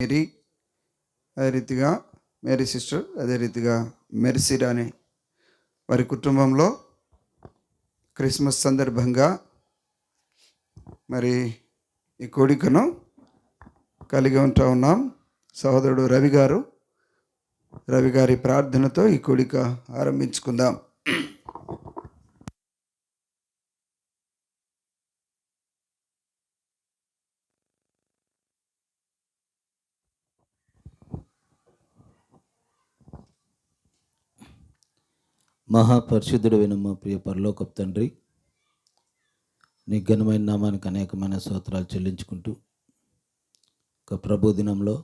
Mary, అదే రీతిగా Mary sister, అదే రీతిగా మెర్సీరా అని వారి కుటుంబంలో క్రిస్మస్ సందర్భంగా మరి ఈ కోడికను కలిగి ఉన్నాం. సహోదరుడు రవి గారి ప్రార్థనతో ఈ కోడిక ఆరంభించుకుందాం. మహాపరిశుద్ధుడైన మా ప్రియ పరలోకపు తండ్రి, నీ ఘనమైన నామానికి అనేకమైన స్తోత్రాలు చెల్లించుకుంటూ ఒక ప్రభు దినంలో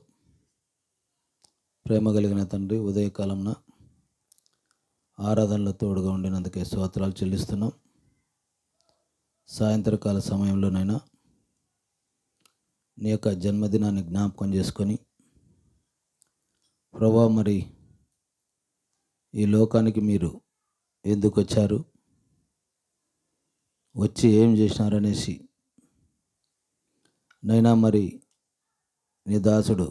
ప్రేమ కలిగిన తండ్రి ఉదయకాలంన ఆరాధనలో తోడుగా ఉండినందుకే స్తోత్రాలు చెల్లిస్తున్నాం. సాయంత్రకాల సమయంలోనైనా నీ యొక్క జన్మదినాన్ని జ్ఞాపకం చేసుకొని ప్రభా, మరి ఈ లోకానికి మీరు ఎందుకు వచ్చారు, వచ్చి ఏం చేసినారనేసి నైనా మరి నీ దాసుడు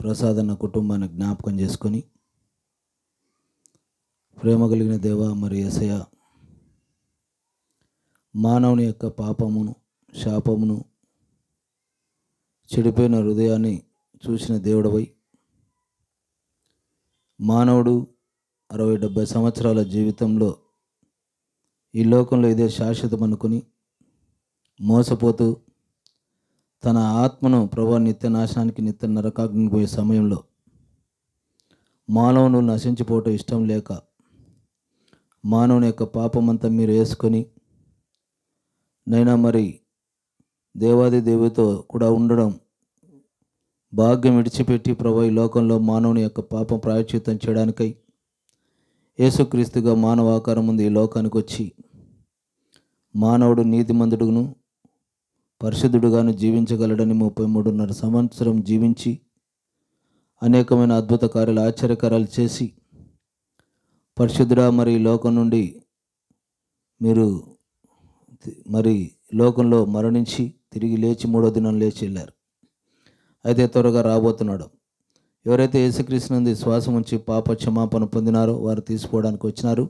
ప్రసాదన్న కుటుంబాన్ని జ్ఞాపకం చేసుకొని, ప్రేమ కలిగిన దేవా, మరి యేసయ్య మానవుని యొక్క పాపమును, శాపమును, చెడిపోయిన హృదయాన్ని చూసిన దేవుడవై మానవుడు 60-70 సంవత్సరాల జీవితంలో ఈ లోకంలో ఇదే శాశ్వతం అనుకుని మోసపోతూ తన ఆత్మను ప్రభు నిత్య నాశనానికి, నిత్య నరకాగ్నికి పోయే సమయంలో మానవుడు నశించిపోవటం ఇష్టం లేక మానవుని యొక్క పాపమంతా మీరు వేసుకొని నైనా మరి దేవాది దేవుడితో కూడా ఉండడం భాగ్యం విడిచిపెట్టి ప్రభు ఈ లోకంలో మానవుని యొక్క పాపం ప్రాయశ్చిత్తం చేయడానికై యేసుక్రీస్తుగా మానవ ఆకారం ముందు ఈ లోకానికి వచ్చి మానవుడు నీతిమంతుడును పరిశుద్ధుడుగాను జీవించగలడని 33.5 సంవత్సరం జీవించి అనేకమైన అద్భుత కార్యాలు, ఆశ్చర్యకార్యాలు చేసి పరిశుద్ధుడా, మరి లోకం నుండి మీరు మరి లోకంలో మరణించి తిరిగి లేచి 3వ దినం లేచి వెళ్ళారు. అయితే త్వరగా రాబోతున్నాడు. ఎవరైతే యేసుక్రీస్తు నందు శ్వాసం ఉంచి పాప క్షమాపణ పొందినారో వారు తీసుకోవడానికి వచ్చినారు.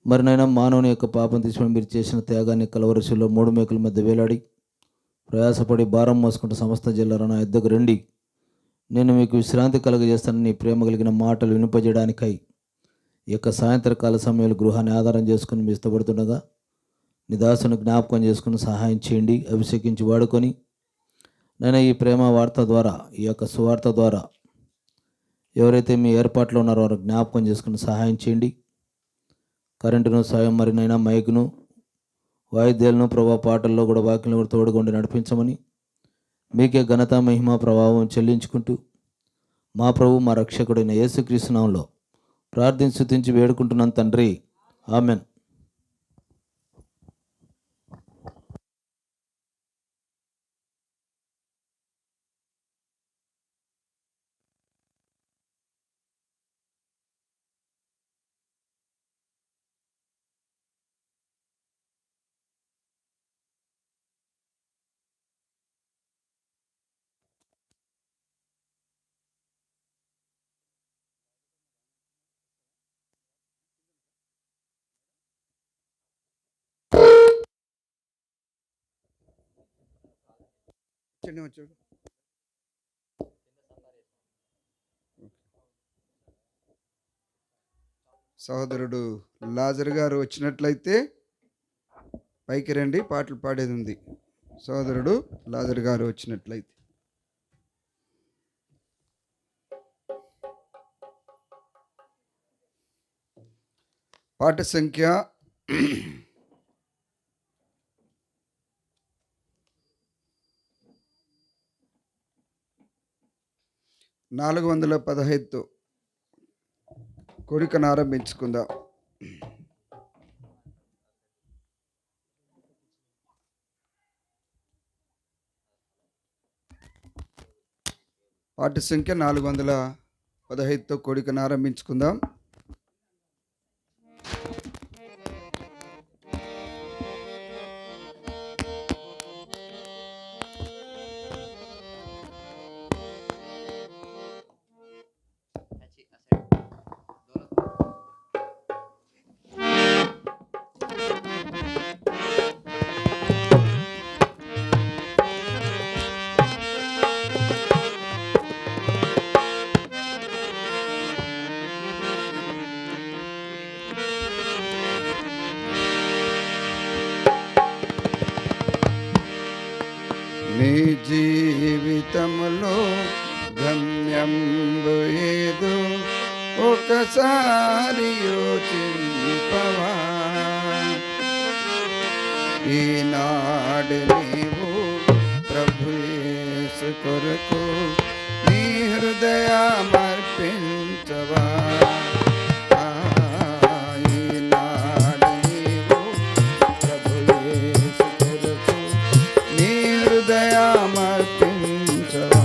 మరి నైనా మానవుని యొక్క పాపం తీసుకొని మీరు చేసిన త్యాగాన్ని కలవరిశిలో 3 మేకుల మధ్య వేలాడి ప్రయాసపడి భారం మోసుకుంటూ సమస్త జిల్లాలో నా ఎద్దకు రండి, నేను మీకు విశ్రాంతి కలుగజేస్తానని నీ ప్రేమ కలిగిన మాటలు వినిపజేయడానికై ఈ యొక్క సాయంత్రకాల సమయంలో గృహాన్ని ఆధారం చేసుకుని మీ ఇష్టపడుతుండగా నీ దాసుని జ్ఞాపకం చేసుకుని సహాయం చేయండి. అభిషేకించి వాడుకొని నేను ఈ ప్రేమ వార్త ద్వారా, ఈ యొక్క సువార్త ద్వారా ఎవరైతే మీ ఏర్పాట్లో ఉన్నారో వారు జ్ఞాపకం చేసుకుని సహాయం చేయండి. కరెంటును సాయం, మరి నైనా మైకును, వాయిద్యాలను ప్రభావ పాటల్లో కూడా వాక్యంలో కూడా తోడుగుండి నడిపించమని మీకే ఘనత, మహిమ, ప్రభావం చెల్లించుకుంటూ మా ప్రభు మా రక్షకుడైన యేసుక్రీస్తు నామములో ప్రార్థించి స్తుతించి వేడుకుంటున్నాను తండ్రి, ఆమెన్. వచ్చాడు. సహోదరుడు లాజర్ గారు వచ్చినట్లయితే పైకి రండి, పాటలు పాడేది ఉంది. సహోదరుడు లాజర్ గారు వచ్చినట్లయితే పాట సంఖ్య 415తో కోడికను ఆరంభించుకుందాం. పాట సంఖ్య 415తో కోడికను ఆరంభించుకుందాం. గమ్యంబు ఏదో ఒకసారి యోచింపవా. ఈనాడు నీవు ప్రభు యేసు కొరకు నీ హృదయమర్పించవా. ఈనాడు నీవు ప్రభు యేసు కొరకు నీ హృదయమర్పించవా.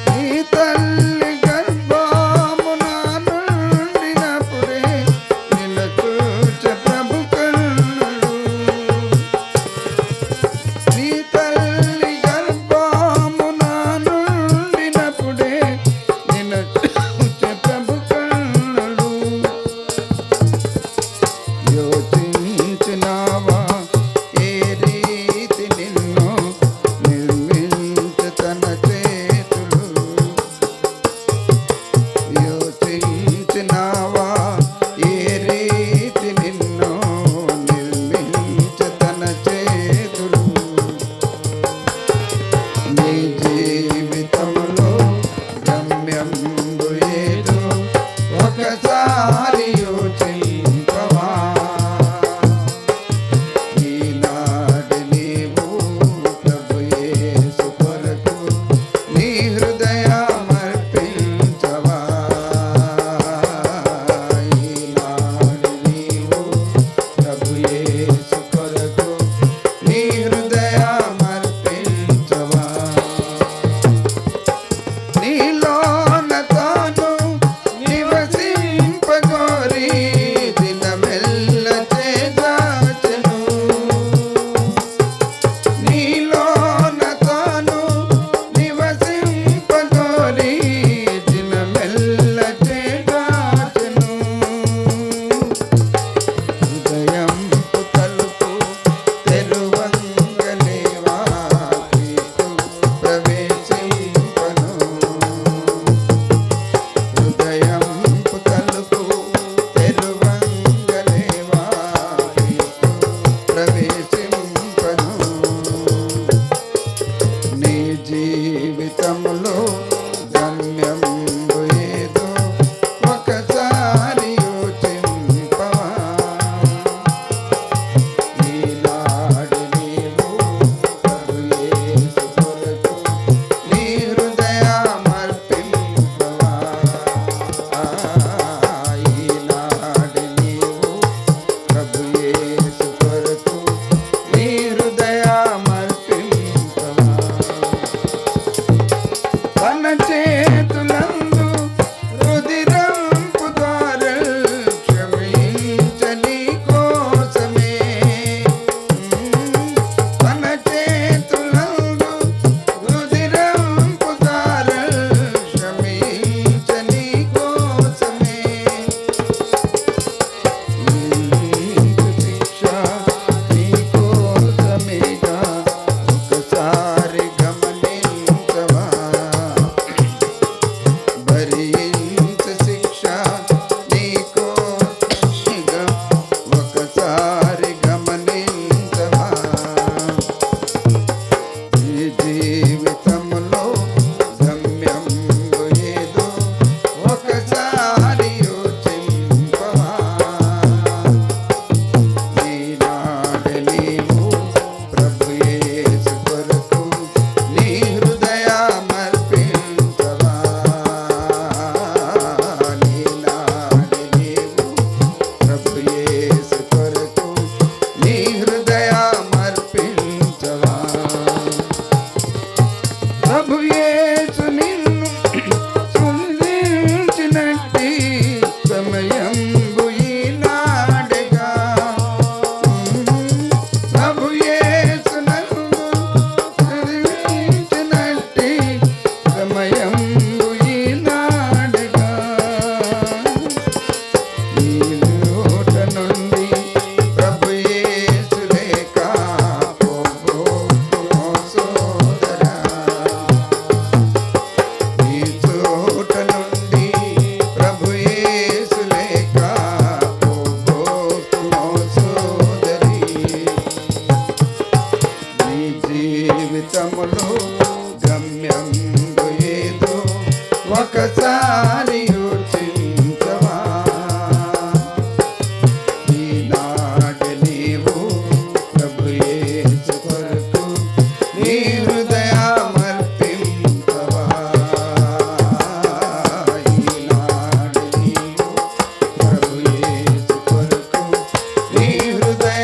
నీ తల్లి గర్భమున నుండినప్పుడే నిన్ను చూచె ప్రభు కన్నులు. నీ తల్లి గర్భమున నుండినప్పుడే నిన్ను చూచె ప్రభు కన్నులు. యోచించినావా ఏ రీతి నిన్ను నిర్మించు తన చేతులు. యోచించినావా ఏ రీతి నిన్ను నిర్మించు తన చేతులు. నీ జీవితంలో గమ్యంబు ఏదో ఒకసారి యోచింపవా. ఈనాడు నీవు ప్రభు యేసు కొరకు నీ హృదయమర్పించవా. ఈనాడు నీవు ప్రభు యేసు కొరకు నీ హృదయమర్పించవా. నీలోన తాను నివసింపగోరి దినమెల్ల చేదాచెను. నీలోన తాను నివసింపగోరి దినమెల్ల చేదాచెను. హృదయంపు తలుపు తెరువంగలేవా క్రీస్తు ప్రవేశింపను. హృదయంపు తలుపు తెరువంగలేవా క్రీస్తు ప్రవేశింపను. నీ జీవితంలో గమ్యంబు ఏదో ఒకసారి యోచింపవా. ఈనాడు నీవు ప్రభు యేసు కొరకు నీ హృదయమర్పింపవా. ఈనాడు నీవు ప్రభు యేసు కొరకు నీ హృదయమర్పింపవా. తన చేతులందు రుధిరంపు ద్వారలు క్షమించని కోసమే. తన చేతులందు రుధిరంపు ద్వారలు క్షమించని కోసమే. శిక్ష నీ కోసమేగా ఒకసారి గమనించవా. భరించు శిక్ష నీ కోసమేగా ఒకసారి గమనించవా. ఈ జీవితంలో గమ్యంబు ఏదో ఒకసారి యోచింపవా. ఈనాడు నీవు ప్రభు యేసు కొరకు నీ హృదయమర్పించవా. ఈనాడు నీవు ప్రభు యేసు కొరకు నీ హృదయమర్పించవా. ప్రభు యేసు నిన్ను సుందించినట్టి సమయంబు ఈనాడేగా. ప్రభు యేసు నన్ను సుందించినట్టి సమయంబు ఈనాడేగా. ఈ లోట నుండి ప్రభు యేసు లేక పోగొట్టుకో సోదరా. ఒక్కసారి యోచించవా ఈనాడు నీవు ప్రభు యేసు కొరకు నీ హృదయమర్పించవా ఈనాడు నీవు ప్రభు యేసు కొరకు నీ హృదయమర్పించవా.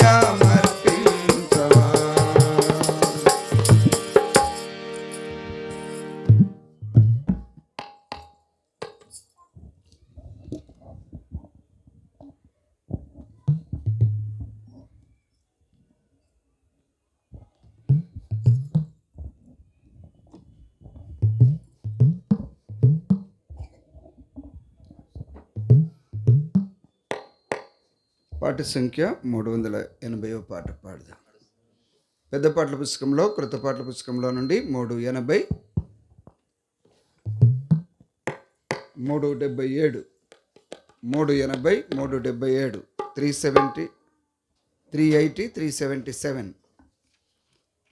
పాట సంఖ్య 380వ పాట పాడదాం. పెద్ద పాటల పుస్తకంలో కృత పాటల పుస్తకంలో నుండి 380 377 380 377 370 380 377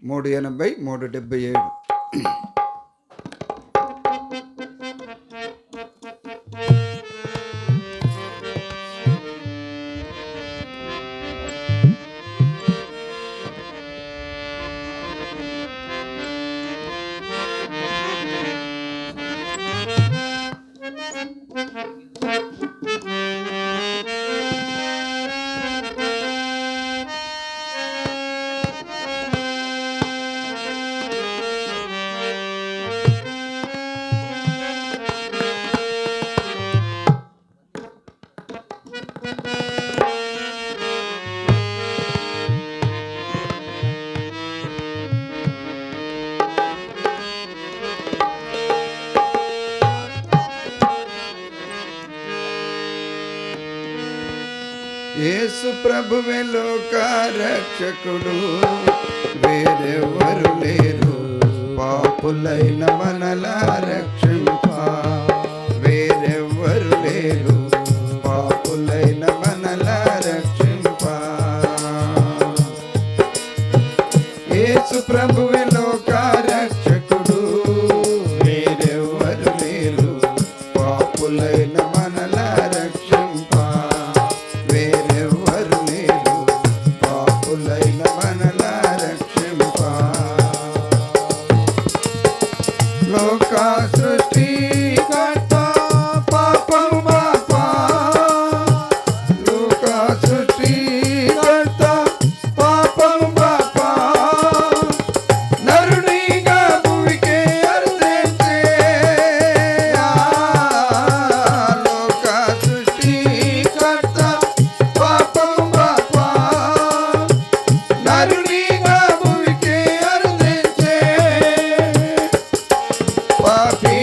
380 377. యేసు ప్రభువే లోక రక్షకుడు, వేరెవరు లేరు పాపులైన మనలా రక్షింప. వేరెవరు లేరు పాపులైన మనలా రక్షింప. యేసు ప్రభువే లోక రక్షకుడు, వేరెవరు లేరు పాపులైన మనలా రక్షింప. వేరెవరు లేరు పాపులైన మనలా రక్షింప. లోక సృష్టికర్త పాపం బాపా, లోక సృష్టికర్త పాపం బాపా, నరునిగా భూమికే అర్ధించే. లోక సృష్టికర్త పాపం బాపా, నరునిగా భూమికే అర్ధించే. పాపి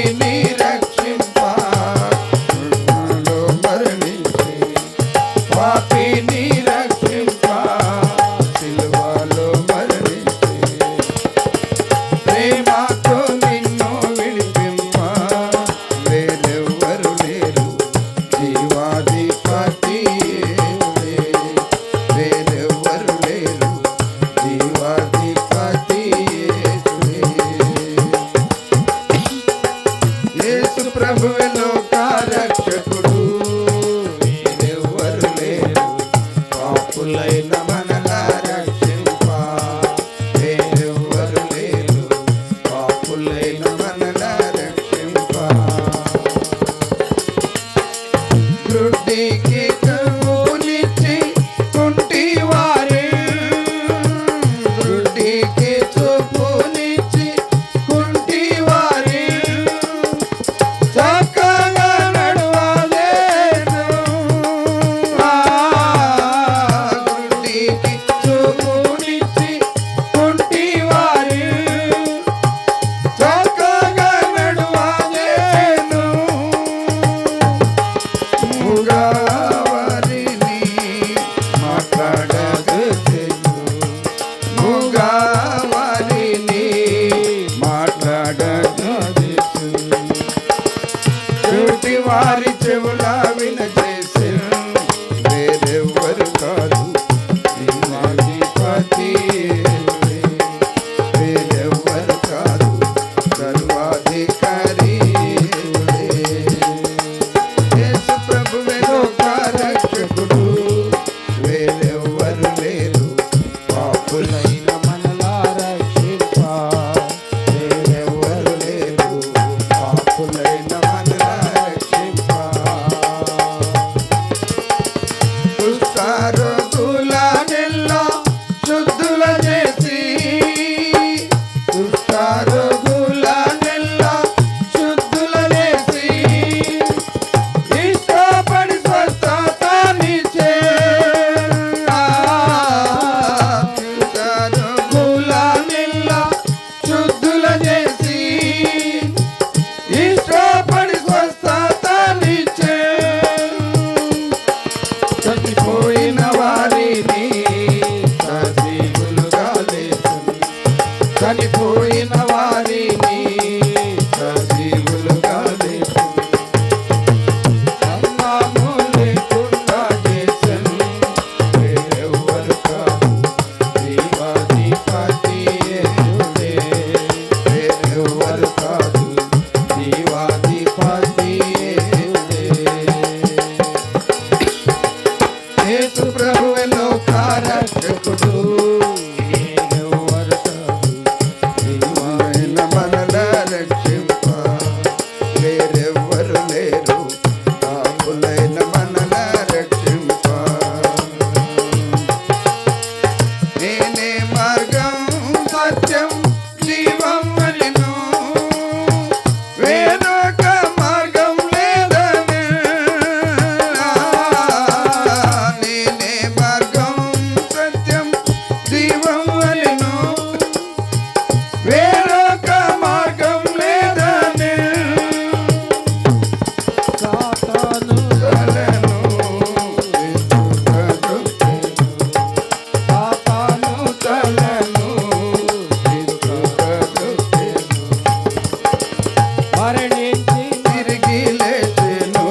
మరణించి తిరిగి లేచెను.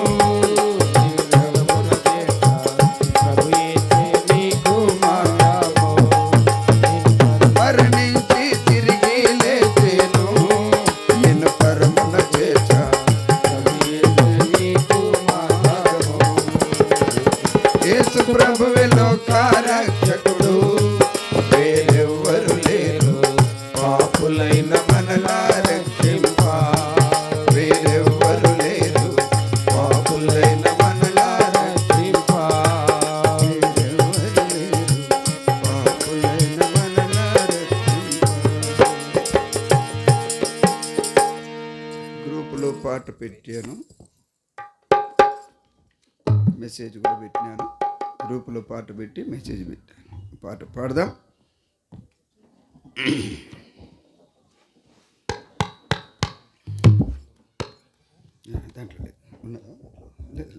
ప్రభు యేసే నీకు మరణము మరణించి తిరిగి లేచెను, నిన్ను పరమున చేర్చా. నీకు మరణము యేసు ప్రభువే లోకారక్షకుడు, వేరెవ్వరు లేరు పాపులైన మనలా రక్షింప. వేరెవ్వరు లేరు పాపులైన మనలా రక్షింప. వేరెవ్వరు లేరు పాపులైన మనలా రక్షింప. గ్రూపులో పాట పెట్టాను, మెసేజ్ కూడా పెట్టినాను. గ్రూపులో పాట పెట్టి మెసేజ్ పెట్టాను. పాట పాడదాం. దాంట్లో లేదు, ఉన్నదా? లేదు,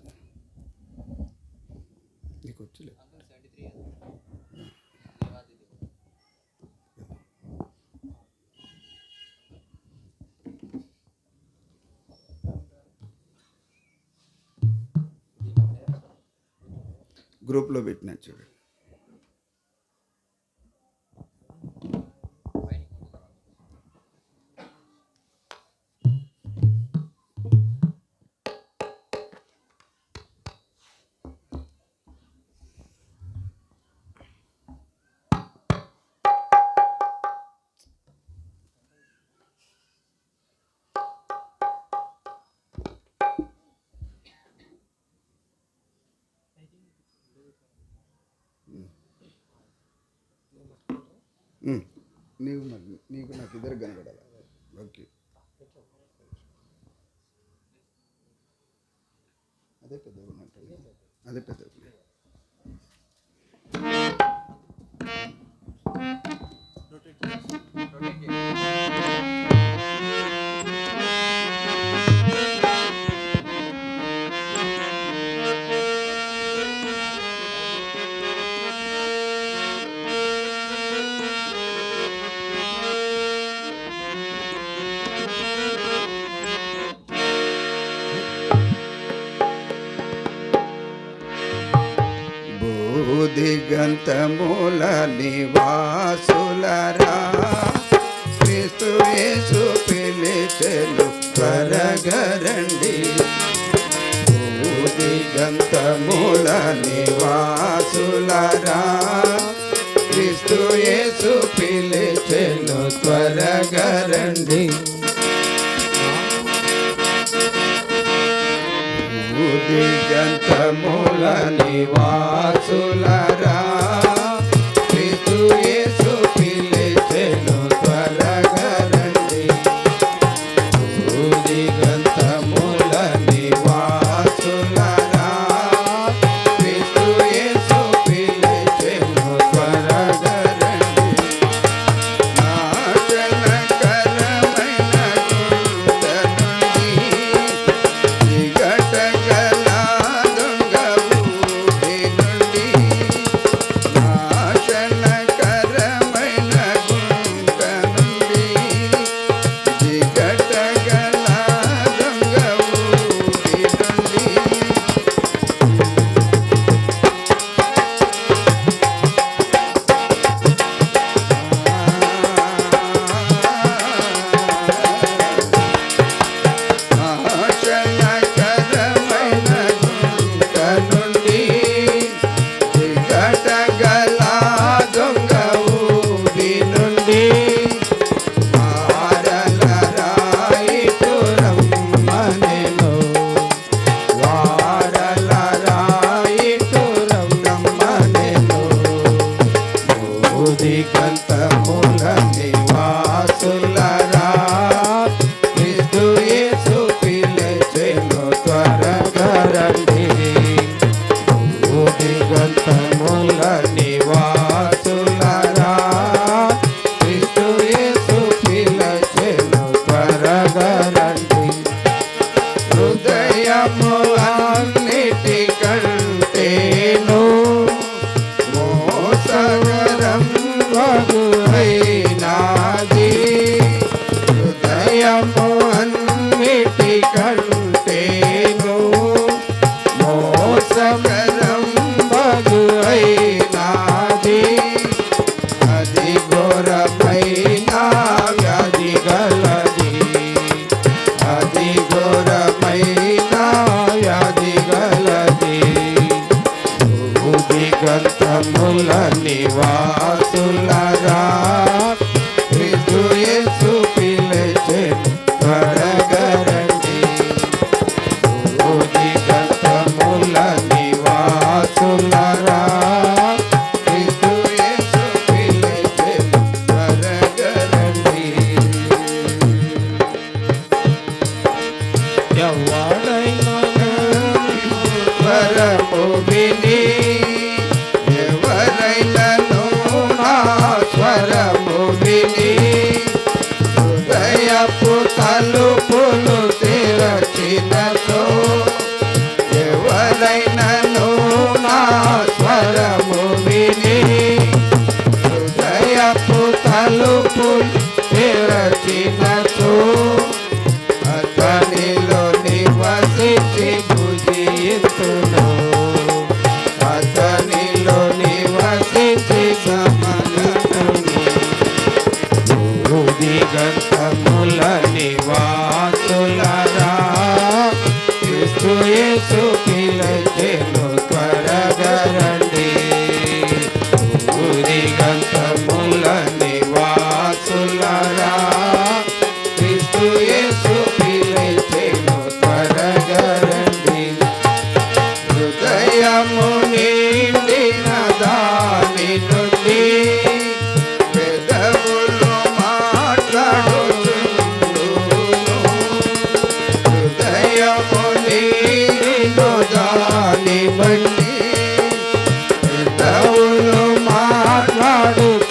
నీకు వచ్చలేదు. గ్రూప్లో పెట్టినా చూడండి. నీకు నాకు ఇద్దరు కనబడాలి. ఓకే, అదే పెద్ద అదే పెద్ద. దిగంతమూల నివాసులరా, క్రీస్తు యేసు పిలిచెను త్వరగరండి. దిగంతమూల నివాసులరా, క్రీస్తు యేసు పిలిచెను త్వరగరండి. దిగంతమూల నివాసులరా, క్రీస్తు యేసు పిలిచెను త్వరగరండి. దిగంతమూల నివాసులరా, క్రీస్తు యేసు పిలిచెను త్వరగరండి. నాశనకరమైన గుంట నుండి గటగల దొంగ ఊబి నుండి, నాశనకరమైన గుంట నుండి గటగల వీటి కంటేను మోసకరం బగు అయినాది అది ఘోరమైన వ్యాధి గలది అది ఘోరమైన వ్యాధి గలది దిగంతముల నివాసులరా క్రీస్తు యేసు పిలిచెను త్వరగరండి దిగంతముల నివాసులరా క్రీస్తు యేసు పిలిచెను త్వరగరండి ఎవడైనా స్వరము విని ఎవరైనను నా స్వరము విని హృదయపు తలుపులు తెరచినతో ఎవరైనను నా స్వరము విని హృదయపు తలుపులు తెరచినతో అతనిలో నివసించి భుజింతును అతనిలో నివసించి సమగతును దిగంతముల నివాసులరా క్రీస్తు యేసు పిలిచెను త్వరగరండి దిగంతముల నివాసులరా క్రీస్తు యేసు పిలిచెను త్వరగరండి హృదయము నిండిన దాని నుండి పెదవులు మాట్లాడుచుండును హృదయము నిండిన దాని బట్టి పెదవులు మాట్లాడుచుండును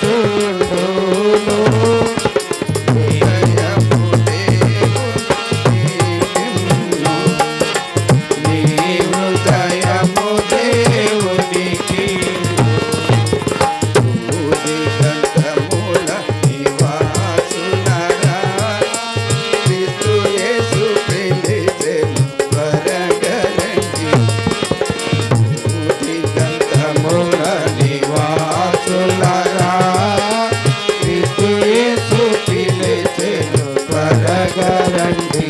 హృదయము నీ హృదయము దేవునికి దిగంతముల నివాసులరా క్రీస్తు యేసు పిలిచెను త్వరగరండి దిగంతముల నివాసులరా క్రీస్తు యేసు పిలిచెను త్వరగరండి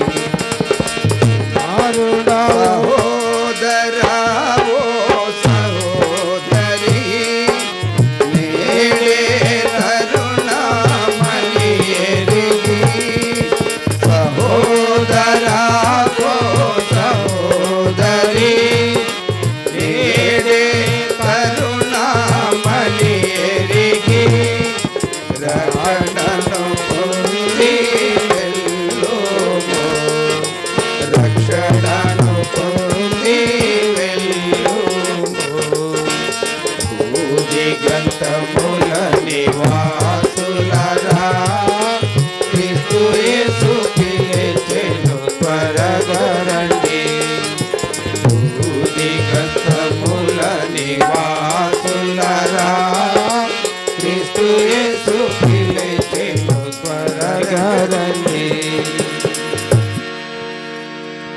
సహోదరా ఓ సహోదరి నేడే తరుణమని ఎరిగి సహోదరా ఓ సహోదరి నేడే తరుణమని ఎరిగి రక్షణను పొంది వెళ్ళుము రక్షణను పొంది వెళ్ళుము దిగంతముల నివాసులరా క్రీస్తు యేసు పిలిచెను త్వరగరండి దిగంతముల నివాసులరా క్రీస్తు యేసు పిలిచెను త్వరగరండి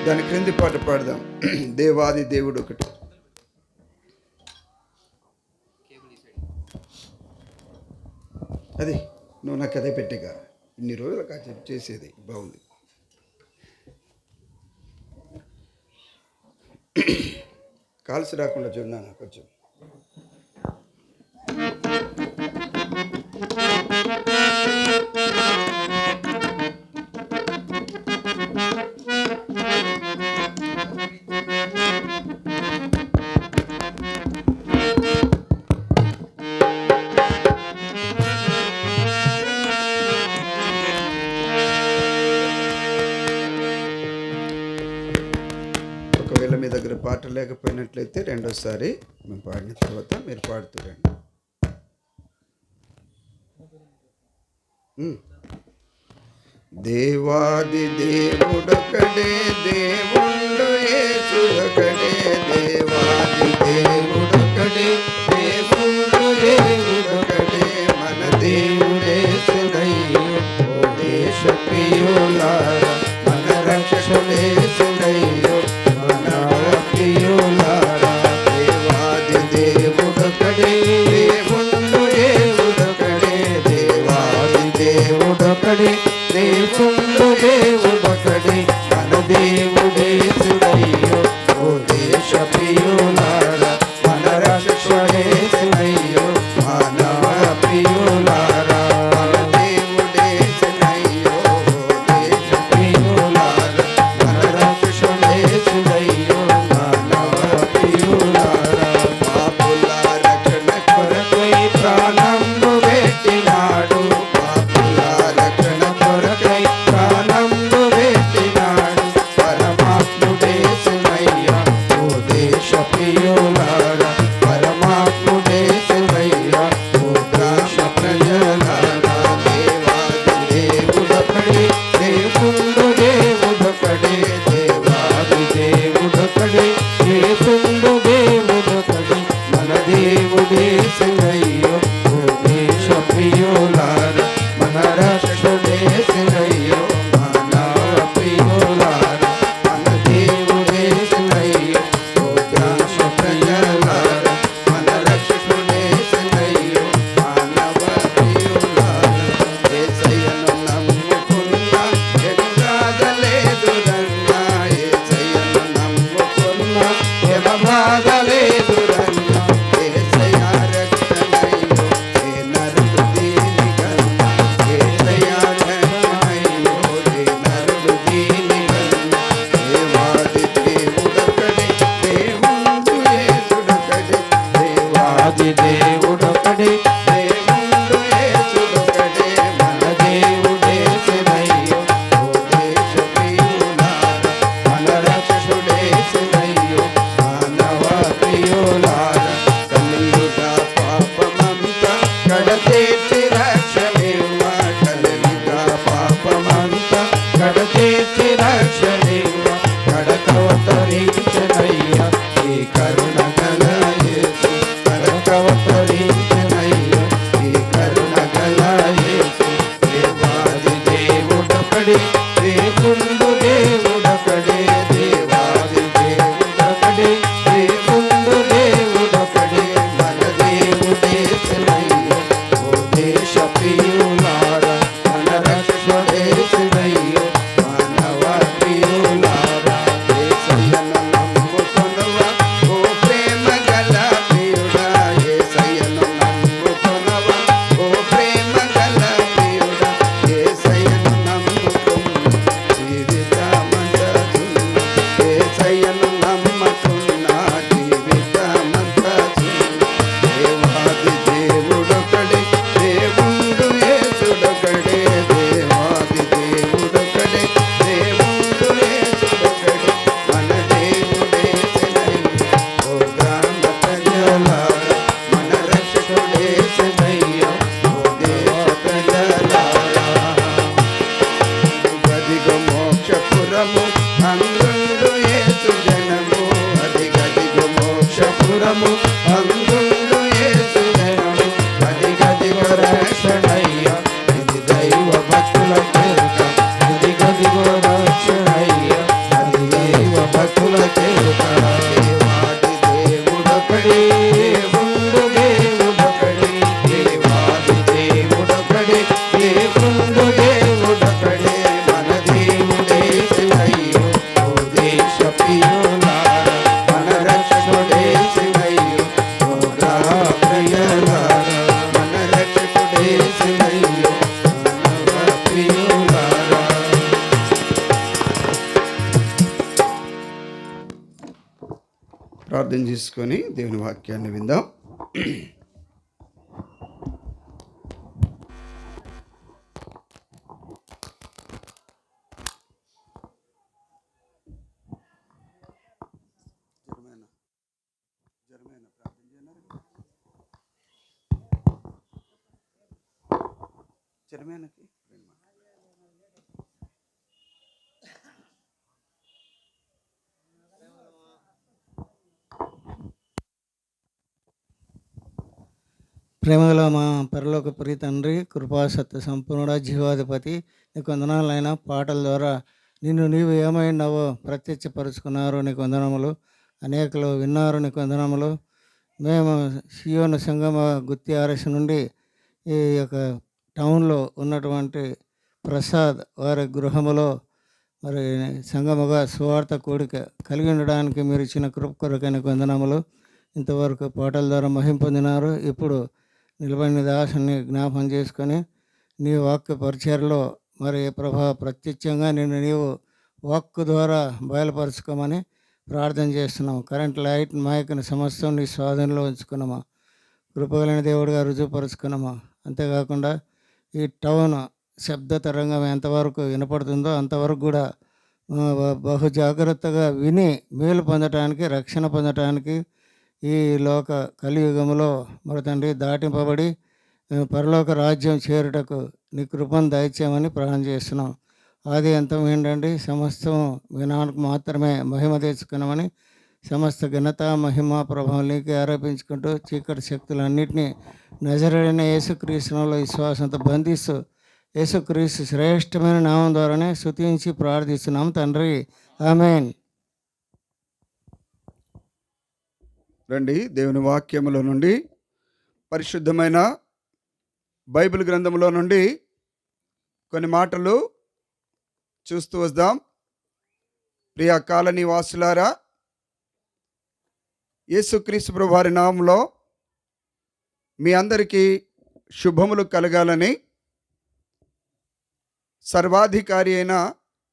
దాని క్రింది పాట పాడదాం. దేవాది దేవుడు ఒకటి. అది నువ్వు నాకు అదే పెట్టిగా ఇన్ని రోజులకు చెప్పి చేసేది బాగుంది. కాల్సి రాకుండా చూడనా కొంచెం. ఒకవేళ మీ దగ్గర పాట లేకపోయినట్లయితే రెండోసారి మేము పాడిన తర్వాత మీరు పాడుతురండి. దేవాది దేవుడొకడే దేవుండు యేసుడొకడే దేవాది దేవుడొకడే దేవుండు యేసుడొకడే మన దేవుడేసుడయ్యో ఓ దేశ ప్రియులారా మన రక్ష దేవుడేసుడయ్యో ఓ దేశ ప్రియులారా మన రక్షణేసుడయ్యో మానవ ప్రియులారా మన దేవుడేసునయ్యో దేశ ప్రియులారా మన రక్షణేసుడయ్యో మానవ ప్రియులారా పాపుల రక్షణ కొరకై ప్రాణంబు పెట్టినాడు పాపుల రక్షణ కొరకై ప్రాణంబు పెట్టినాడు పరమాత్ముడేసునయ్యా ఓ దేశ ప్రియులారా పరమాత్ముడేసునయ్యా ఓ దేశ ప్రజలారా దేవుడొకడే దేవుడు దేవుడొకడే దేవాది దేవుడొకడే దేవుడు దేవుడొకడే మన దేవుడేసునయ్యో ఓ దేశ ప్రియులారా మన రక్షణేసునయ్యో మానవ ప్రియులారా మన దేవుడేసునయ్యో ఓ దేశ ప్రజలారా మన రక్షకుడేసునయ్యో మానవ ప్రియులారా యేసయ్యను నమ్ముకున్నా ఎదురాగలేదురన్నా యేసయ్యను నమ్ముకున్నా ఎమబాధలేదురన్నా యేసయ్య రక్షణయ్యో ఏ నరుడు దీనికన్నా యేసయ్య రక్షణయ్యో ఏ నరుడు దీనికన్నా దేవాది దేవుడొకడే దేవుడు యేసుడొకడే ఆది దేవుడొకడే దేవుడు యేసుడొకడే మన దేవుడేసునయ్యో ఓ దేశ ప్రియులారా మన రక్షకుడేసునయ్యో మానవ ప్రియులారా కలియుగ పాపమంతా కడతీర్చి రక్షణివ్వ కలియుగ పాపమంతా కడతీర్చి రక్షణివ్వ కడకవతరించనయ్యా ఈ కరుణ గల యేసు కడకవతరించనయ్యా ఈ కరుణ గల యేసు దేవాది దేవుడొకడే దేవుడు దేవుడొకడే దేవాది దేవుడొకడే దేవుడు దేవుడొకడే మన దేవుడేసునయ్యో ఓ దేశ ప్రియులారా మన రక్షకుడేసునయ్యో మానవ ప్రియులారా యేసయ్యను నమ్ముకొనువా ఓ ప్రేమ గల ప్రియుడా యేసయ్యను నమ్ముకొనువా ఓ ప్రేమ గల ప్రియుడా యేసయ్యను నమ్ముకున్నా జీవితమంతా చున్నా యేసయ్యను నమ్మకున్నా జీవితమంతా చున్నా దేవాది దేవుడొకడే దేవుడు యేసుడొకడే దేవాది దేవుడొకడే దేవుడు యేసుడొకడే మన దేవుడేసునయ్యో ఓ గ్రామ ప్రజలారా మన రక్షకుడేసునయ్యో ఓ దేశ ప్రజలారా గదిగో మోక్షపురము అందుండు యేసు జనము అదిగదిగో మోక్షపురము అందుండు యేసు జనము అదిగదిగో రక్షణయ్యా ఇది దైవ భక్తుల చేరుక అదిగదిగో రక్షణయ్యా అది దైవ భక్తుల చేరుక దేవాది దేవుడొకడే దేవుడు దేవుడొకడే దేవాది దేవుడొకడే దేవుడు దేవుడొకడే మన దేవుడేసునయ్యో ఓ దేశ ప్రియులారా మన రక్షకుడేసునయ్యో ఓ గ్రహ ప్రియులారా మన రక్షకుడేసునయ్యో మానవ ప్రియులారా ప్రార్థన చేసుకొని దేవుని వాక్యాన్ని విందాం. చర్మేనకి ప్రేమగల మా పరలోక ప్రియ తండ్రి కృపా సత్య సంపూర్ణ జీవాధిపతి నీకు వందనాలైన పాటల ద్వారా నిన్ను నీవు ఏమైనావో ప్రత్యక్షపరుచుకున్నారు నీకు వందనములు. అనేకలు విన్నారు నీకు వందనములు. మేము సియోను సంగమ గుత్తి ఆర్ఎస్ నుండి ఈ యొక్క టౌన్లో ఉన్నటువంటి ప్రసాద్ వారి గృహములో మరి సంగముగా సువార్త కూడిక కలిగి ఉండడానికి మీరు ఇచ్చిన కృప కొరకైన వందనములు. ఇంతవరకు పాటల ద్వారా మహిమ పొందినారు. ఇప్పుడు నిలబడిన దాసుని జ్ఞాపం చేసుకొని నీ వాక్య పరిచయలో మరి ప్రభా ప్రత్యక్షంగా నిన్ను నీవు వాక్కు ద్వారా బయలుపరుచుకోమని ప్రార్థన చేస్తున్నాం. కరెంట్ లైట్ మైక్ని సమస్తం నీ స్వాధీనంలో ఉంచుకున్నామా. కృపగలిగిన దేవుడిగా రుజువుపరుచుకున్నామా. అంతేకాకుండా ఈ టౌన్ శబ్ద తరంగం ఎంతవరకు వినపడుతుందో అంతవరకు కూడా బహు జాగ్రత్తగా విని మేలు పొందటానికి, రక్షణ పొందటానికి ఈ లోక కలియుగంలో మరి తండ్రి దాటింపబడి పరలోక రాజ్యం చేరుటకు నీ కృపను దయచేయమని ప్రార్థన చేస్తున్నాం. ఆది అంతం ఏంటండి సమస్తం వినానికి మాత్రమే మహిమ తెచ్చుకున్నామని సమస్త ఘనత మహిమ ప్రభావం నీకే ఆరోపించుకుంటూ చీకటి శక్తులన్నింటినీ నజరేడైన యేసుక్రీస్తులో విశ్వాసంతో బంధిస్తూ యేసుక్రీస్తు శ్రేష్టమైన నామం ద్వారానే స్తుతించి ప్రార్థిస్తున్నాం తండ్రి. ఆమేన్. రండి దేవుని వాక్యములో నుండి పరిశుద్ధమైన బైబిల్ గ్రంథంలో నుండి కొన్ని మాటలు చూస్తూ వద్దాం. ప్రియ కాలనీ వాసులారా, యేసుక్రీస్తు ప్రభు వారి నామంలో మీ అందరికీ శుభములు కలగాలని సర్వాధికారి అయిన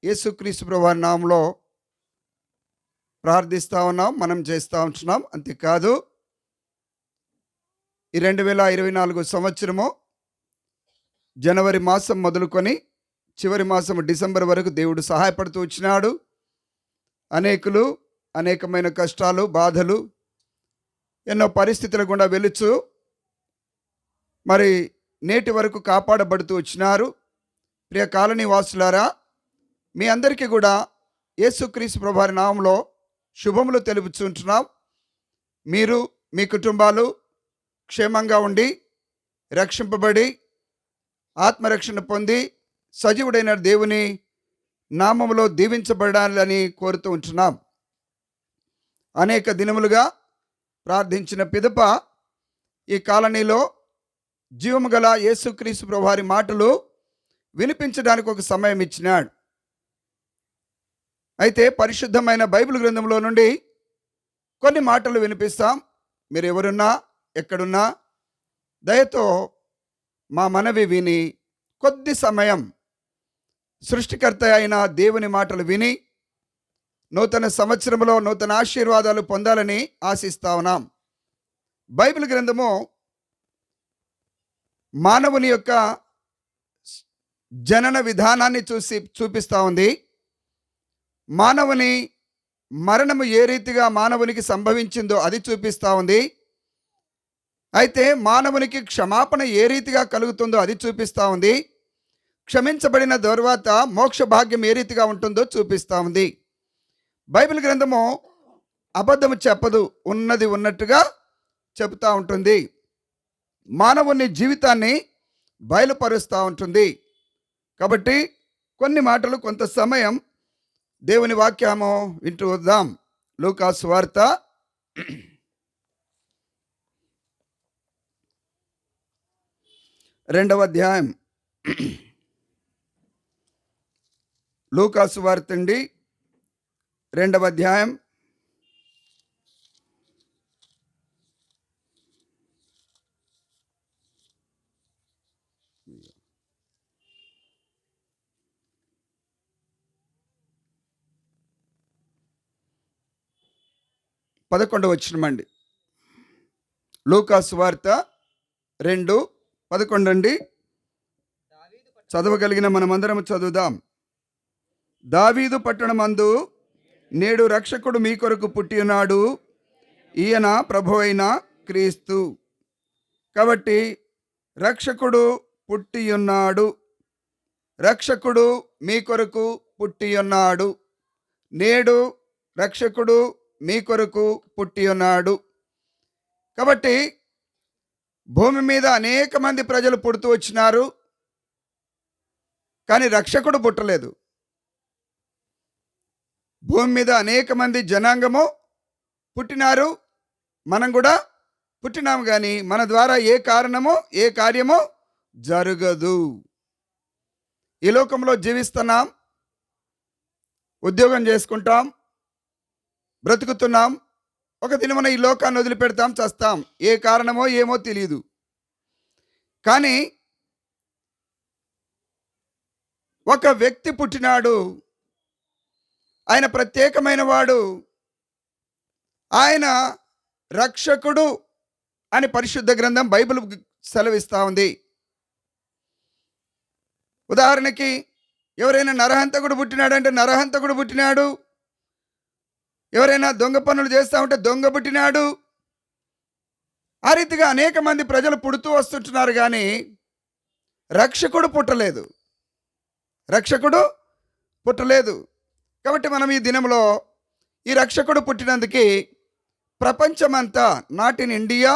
యేసుక్రీస్తు ప్రభు వారి నామంలో ప్రార్థిస్తూ ఉన్నాం, మనం చేస్తూ ఉంటున్నాం. అంతేకాదు ఈ 2024 సంవత్సరము జనవరి మాసం మొదలుకొని చివరి మాసం డిసెంబర్ వరకు దేవుడు సహాయపడుతూ వచ్చినాడు. అనేకమైన కష్టాలు, బాధలు, ఎన్నో పరిస్థితుల గుండా వెలుచు మరి నేటి వరకు కాపాడబడుతూ వచ్చినారు. ప్రియ కాలనీ వాసులారా, మీ అందరికీ కూడా యేసుక్రీస్తు ప్రభు వారి నామంలో శుభములు తెలుపుచుంటున్నాం. మీరు మీ కుటుంబాలు క్షేమంగా ఉండి రక్షింపబడి ఆత్మరక్షణ పొంది సజీవుడైన దేవుని నామములో దీవించబడాలని కోరుతూ ఉంటున్నాం. అనేక దినములుగా ప్రార్థించిన పిదప ఈ కాలనీలో జీవము గల యేసుక్రీస్తు ప్రభు వారి మాటలు వినిపించడానికి ఒక సమయం ఇచ్చినాడు. అయితే పరిశుద్ధమైన బైబిల్ గ్రంథంలో నుండి కొన్ని మాటలు వినిపిస్తాం. మీరు ఎవరున్నా ఎక్కడున్నా దయతో మా మనవి విని కొద్ది సమయం సృష్టికర్త అయిన దేవుని మాటలు విని నూతన సంవత్సరంలో నూతన ఆశీర్వాదాలు పొందాలని ఆశిస్తా ఉన్నాం. బైబిల్ గ్రంథము మానవుని యొక్క జనన విధానాన్ని చూపిస్తూ ఉంది. మానవుని మరణము ఏ రీతిగా మానవునికి సంభవించిందో అది చూపిస్తూ ఉంది. అయితే మానవునికి క్షమాపణ ఏ రీతిగా కలుగుతుందో అది చూపిస్తూ ఉంది. క్షమించబడిన తర్వాత మోక్ష భాగ్యం ఏ రీతిగా ఉంటుందో చూపిస్తూ ఉంది. బైబిల్ గ్రంథము అబద్ధము చెప్పదు, ఉన్నది ఉన్నట్టుగా చెబుతూ ఉంటుంది. మానవుని జీవితాన్ని బయలుపరుస్తూ ఉంటుంది. కాబట్టి కొన్ని మాటలు కొంత సమయం దేవుని వాక్యము వింటూ వద్దాం. లూకా సువార్త 2వ అధ్యాయం. లూకా సువార్త అండి 2వ అధ్యాయం 11వ వచనమండి. లూకా సువార్త 2:11 అండి. చదవగలిగిన మనమందరం చదువుదాం. దావీదు పట్టణమందు నేడు రక్షకుడు మీ కొరకు పుట్టి ఉన్నాడు, ఈయన ప్రభువైన క్రీస్తు. కాబట్టి రక్షకుడు పుట్టి ఉన్నాడు. రక్షకుడు మీ కొరకు పుట్టి ఉన్నాడు. నేడు రక్షకుడు మీ కొరకు పుట్టి ఉన్నాడు. కాబట్టి భూమి మీద అనేక మంది ప్రజలు పుడుతూ వచ్చినారు, కానీ రక్షకుడు పుట్టలేదు. భూమి మీద అనేక మంది జనాంగము పుట్టినారు, మనం కూడా పుట్టినాము, కానీ మన ద్వారా ఏ కార్యము జరగదు. ఈ లోకంలో జీవిస్తున్నాం, ఉద్యోగం చేసుకుంటాం, బ్రతుకుతున్నాం. ఒక దినమున ఈ లోకాన్ని వదిలిపెడతాం, చస్తాం. ఏ కారణమో ఏమో తెలియదు. కానీ ఒక వ్యక్తి పుట్టినాడు. ఆయన ప్రత్యేకమైన వాడు. ఆయన రక్షకుడు అని పరిశుద్ధ గ్రంథం బైబిల్ సెలవిస్తూ ఉంది. ఉదాహరణకి ఎవరైనా నరహంతకుడు పుట్టినాడంటే నరహంతకుడు పుట్టినాడు. ఎవరైనా దొంగ పనులు చేస్తూ ఉంటే దొంగ పుట్టినాడు. ఆ రీతిగా అనేక మంది ప్రజలు పుడుతూ వస్తుంటున్నారు, కానీ రక్షకుడు పుట్టలేదు. రక్షకుడు పుట్టలేదు. కాబట్టి మనం ఈ దినంలో ఈ రక్షకుడు పుట్టినందుకు ప్రపంచమంతా, not in India,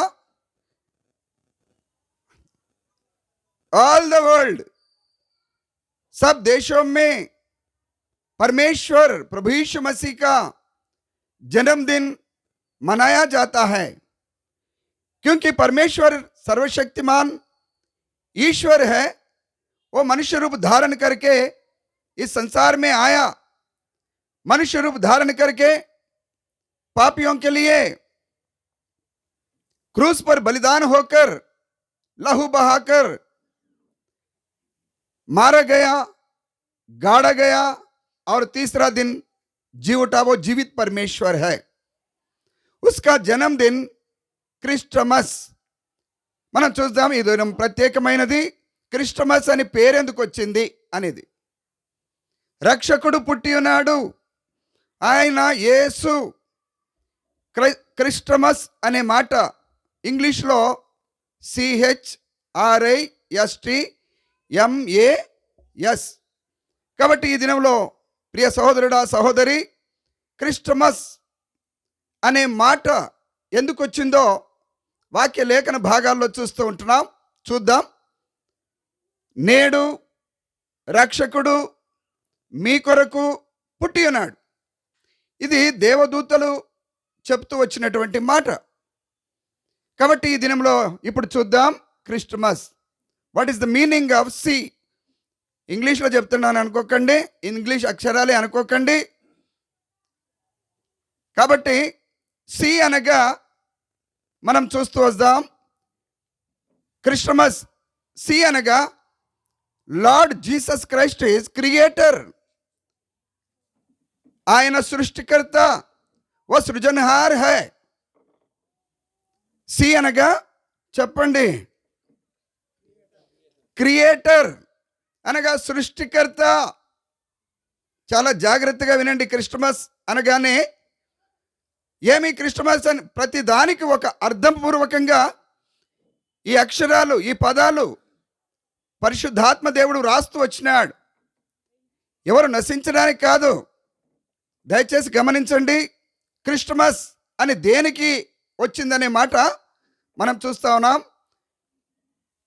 all the world, सब देशों में परमेश्वर प्रभु यीशु मसीह का जन्मदिन मनाया जाता है, क्योंकि परमेश्वर सर्वशक्तिमान ईश्वर है. वो मनुष्य रूप धारण करके इस संसार में आया. मनुष्य रूप धारण करके पापियों के लिए क्रूस पर बलिदान होकर लहू बहाकर मारा गया, गाड़ा गया और तीसरा दिन जी उठा. वो जीवित परमेश्वर है. उसका जन्मदिन క్రిస్టమస్. మనం చూద్దాం. ఈ దినం ప్రత్యేకమైనది. క్రిస్టమస్ అని పేరెందుకు వచ్చింది అనేది, రక్షకుడు పుట్టి ఉన్నాడు. ఆయన యేసు. క్రిస్టమస్ అనే మాట ఇంగ్లీష్లో CHRISTMAS. కాబట్టి ఈ దినంలో ప్రియ సహోదరుడా, సహోదరి, క్రిస్టమస్ అనే మాట ఎందుకు వచ్చిందో వాక్య లేఖన భాగాల్లో చూస్తూ ఉంటున్నాం. చూద్దాం. నేడు రక్షకుడు మీ కొరకు పుట్టి ఉన్నాడు. ఇది దేవదూతలు చెప్తూ వచ్చినటువంటి మాట. కాబట్టి ఈ దినంలో ఇప్పుడు చూద్దాం Christmas. What is the meaning of C? ఇంగ్లీష్లో చెప్తున్నాను అనుకోకండి, ఇంగ్లీష్ అక్షరాలే అనుకోకండి. కాబట్టి సి అనగా మనం చూస్తూ వద్దాం. క్రిస్టమస్ సి అనగా lord Jesus Christ is creator. ఆయన సృష్టికర్త, ఓ సృజనహార్ హై. సి అనగా చెప్పండి, క్రియేటర్ అనగా సృష్టికర్త. చాలా జాగ్రత్తగా వినండి. క్రిస్టమస్ అనగానే ఏమి క్రిస్టమస్ అని ప్రతి దానికి ఒక అర్థపూర్వకంగా ఈ అక్షరాలు, ఈ పదాలు పరిశుద్ధాత్మ దేవుడు రాస్తూ వచ్చినాడు. ఎవరు నశించడానికి కాదు. దయచేసి గమనించండి. క్రిస్టమస్ అని దేనికి వచ్చిందనే మాట మనం చూస్తా ఉన్నాం.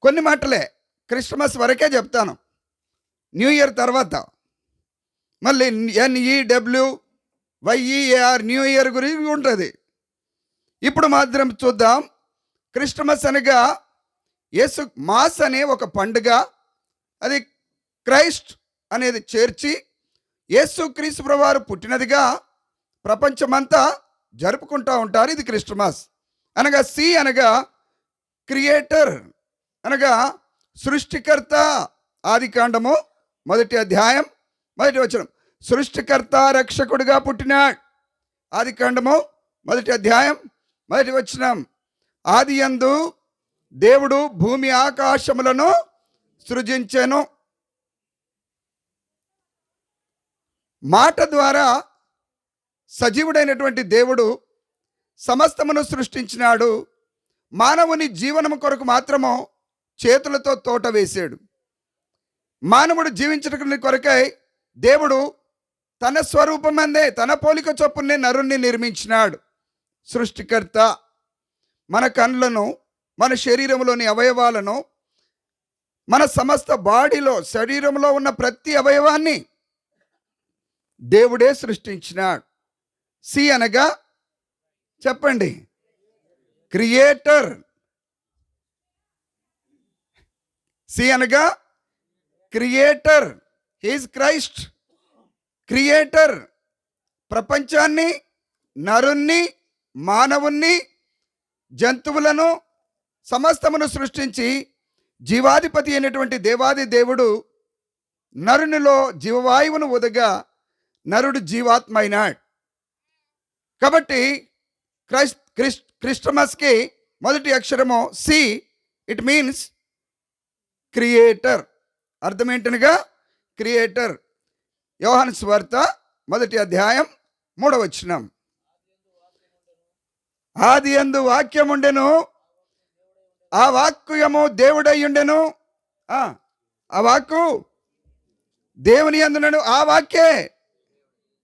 కొన్ని మాటలే క్రిస్టమస్ వరకే చెప్తాను. న్యూ ఇయర్ తర్వాత మళ్ళీ NEWYEAR న్యూ ఇయర్ గురించి ఉంటుంది. ఇప్పుడు మాత్రం చూద్దాం. క్రిస్టమస్ అనగా యేసు మాస్ అనే ఒక పండుగ. అది క్రైస్ట్ అనేది చేర్చి యేసు క్రీస్తు ప్రభువారు పుట్టినదిగా ప్రపంచమంతా జరుపుకుంటూ ఉంటారు. ఇది క్రిస్టమస్ అనగా. సి అనగా క్రియేటర్ అనగా సృష్టికర్త. ఆదికాండము 1వ అధ్యాయం 1వ వచనం. సృష్టికర్త రక్షకుడిగా పుట్టినాడు. ఆదికాండము 1వ అధ్యాయం 1వ వచనం. ఆదియందు దేవుడు భూమి ఆకాశములను సృజించెను. మాట ద్వారా సజీవుడైనటువంటి దేవుడు సమస్తమును సృష్టించినాడు. మానవుని జీవనము కొరకు మాత్రము చేతులతో తోట వేశాడు. మానవుడు జీవించడానికి కొరకై దేవుడు తన స్వరూపమందే, తన పోలిక చొప్పునే నరుణ్ణి నిర్మించినాడు. సృష్టికర్త. మన కళ్ళను, మన శరీరంలోని అవయవాలను, మన సమస్త బాడీలో, శరీరంలో ఉన్న ప్రతి అవయవాన్ని దేవుడే సృష్టించినాడు. సి అనగా చెప్పండి, క్రియేటర్. సి అనగా క్రియేటర్. He's Christ. క్రియేటర్ ప్రపంచాన్ని, నరుణ్ణి, మానవుణ్ణి, జంతువులను సమస్తమును సృష్టించి జీవాధిపతి అయినటువంటి దేవాది దేవుడు నరునిలో జీవవాయువును ఉదగా నరుడు జీవాత్మ అయినాడు. కాబట్టి క్రిస్టమస్కి మొదటి అక్షరము సి, ఇట్ మీన్స్ క్రియేటర్. అర్థం ఏంటనగా క్రియేటర్. యోహాను సువార్త 1వ అధ్యాయం 3వ వచనం. ఆది యందు వాక్యం ఉండెను, ఆ వాక్యము దేవుడై ఉండెను. ఆ వాక్కు దేవుని యందునను, ఆ వాక్యే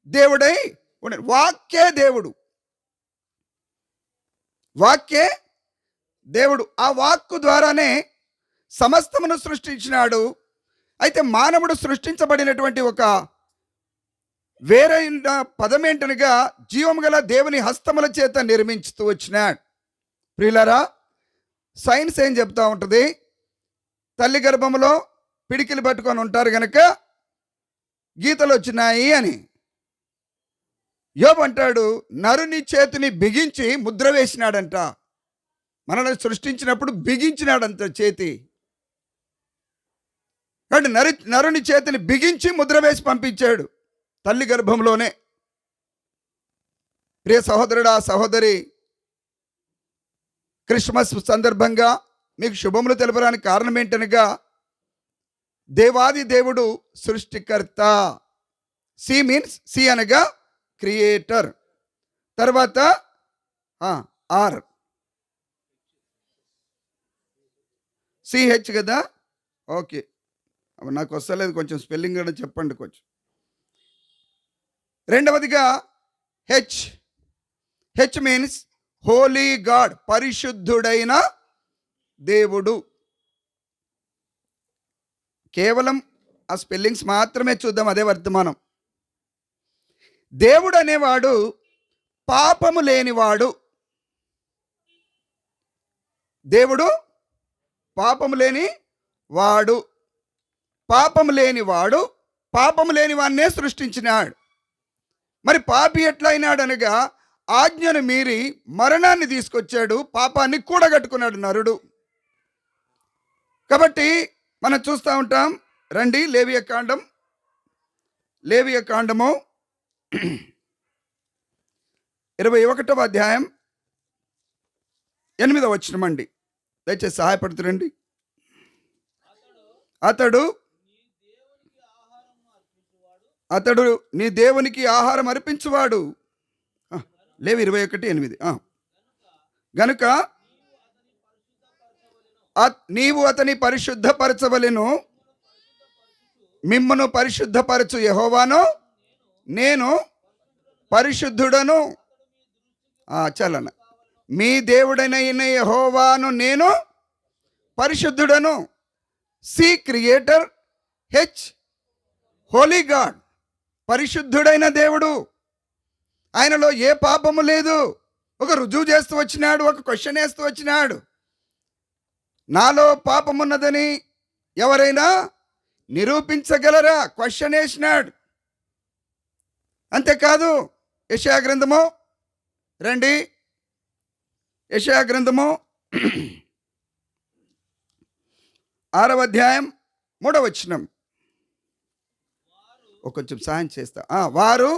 దేవుడై ఉండెను. వాక్యే దేవుడు, వాక్యే దేవుడు. ఆ వాక్కు ద్వారానే సమస్తమును సృష్టించినాడు. అయితే మానవుడు సృష్టించబడినటువంటి ఒక వేరైన పదం ఏంటనగా జీవము గల దేవుని హస్తముల చేత నిర్మించుతూ వచ్చినాడు. ప్రియులారా, సైన్స్ ఏం చెప్తా ఉంటుంది? తల్లి గర్భంలో పిడికిలు పట్టుకొని ఉంటారు గనక గీతలు వచ్చినాయి అని. యోబు అంటాడు, నరుని చేతిని బిగించి ముద్ర వేసినాడంట. మనల్ని సృష్టించినప్పుడు బిగించినాడంట చేతి. కాబట్టి నరుని చేతిని బిగించి ముద్ర వేసి పంపించాడు తల్లి గర్భంలోనే. ప్రియ సహోదరుడా, సహోదరి, క్రిస్మస్ సందర్భంగా మీకు శుభములు తెలపడానికి కారణం ఏంటనగా దేవాది దేవుడు సృష్టికర్త. సి మీన్స్, సి అనగా క్రియేటర్. తర్వాత ఆర్, సిహెచ్ కదా. ఓకే, నాకు వస్తలేదు, కొంచెం స్పెల్లింగ్ కూడా చెప్పండి కొంచెం. రెండవదిగా H. H means holy God, పరిశుద్ధుడైన దేవుడు. కేవలం ఆ స్పెల్లింగ్స్ మాత్రమే చూద్దాం, అదే వర్తమానం. దేవుడు అనేవాడు పాపము లేనివాడు. దేవుడు పాపము లేని వాడు. పాపము లేనివాడు పాపము లేని వాడినే సృష్టించినాడు. మరి పాపి ఎట్లా అయినాడు అనగా ఆజ్ఞను మీరి మరణాన్ని తీసుకొచ్చాడు, పాపాన్ని కూడగట్టుకున్నాడు నరుడు. కాబట్టి మనం చూస్తూ ఉంటాం. రండి, లేవియ కాండము 21వ అధ్యాయం 8వ వచనం అండి. దయచేసి సహాయపడుతురండి. అతడు నీ దేవునికి ఆహారం అర్పించువాడు. లేవి 21:8. గనుక నీవు అతని పరిశుద్ధపరచవలెను, మిమ్మును పరిశుద్ధపరచు యెహోవాను నేను పరిశుద్ధుడను. చలన మీ దేవుడైన యెహోవాను నేను పరిశుద్ధుడను. సి క్రియేటర్, హెచ్ హోలీ గాడ్, పరిశుద్ధుడైన దేవుడు. ఆయనలో ఏ పాపము లేదు. ఒక రుజువు చేస్తూ వచ్చినాడు, ఒక క్వశ్చన్ వేస్తూ వచ్చినాడు. నాలో పాపమున్నదని ఎవరైనా నిరూపించగలరా? క్వశ్చన్ వేసినాడు. అంతేకాదు, యెషయా గ్రంథము రండి, యెషయా గ్రంథము 6వ అధ్యాయం 3వ వచనం. కొంచెం సహాయం చేస్తా. వారు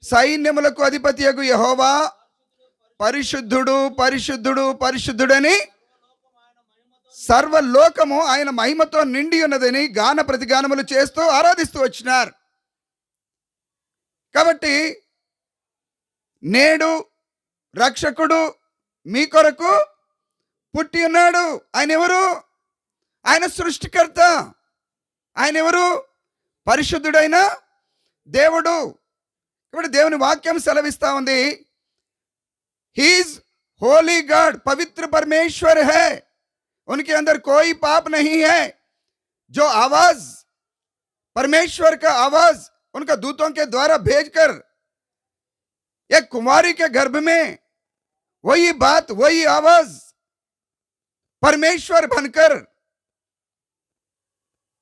సైన్యములకు అధిపతియగు యెహోవా పరిశుద్ధుడు, పరిశుద్ధుడు, పరిశుద్ధుడని సర్వలోకము ఆయన మహిమతో నిండి ఉన్నదని గాన ప్రతిగానములు చేస్తూ ఆరాధిస్తూ వచ్చినారు. కాబట్టి నేడు రక్షకుడు మీ కొరకు పుట్టి ఉన్నాడు. ఆయన ఎవరు? ఆయన సృష్టికర్త. ఆయన ఎవరు? పరిశుద్ధుడైన దేవుడు. ఇప్పుడు దేవుని వాక్యం సెలవిస్తా ఉంది, హీజ్ होली गॉड, पवित्र परमेश्वर है, उनके अंदर कोई पाप नहीं है. जो आवाज परमेश्वर का आवाज उनका दूतों के द्वारा भेजकर एक कुमारी के गर्भ में वही बात, वही आवाज परमेश्वर बनकर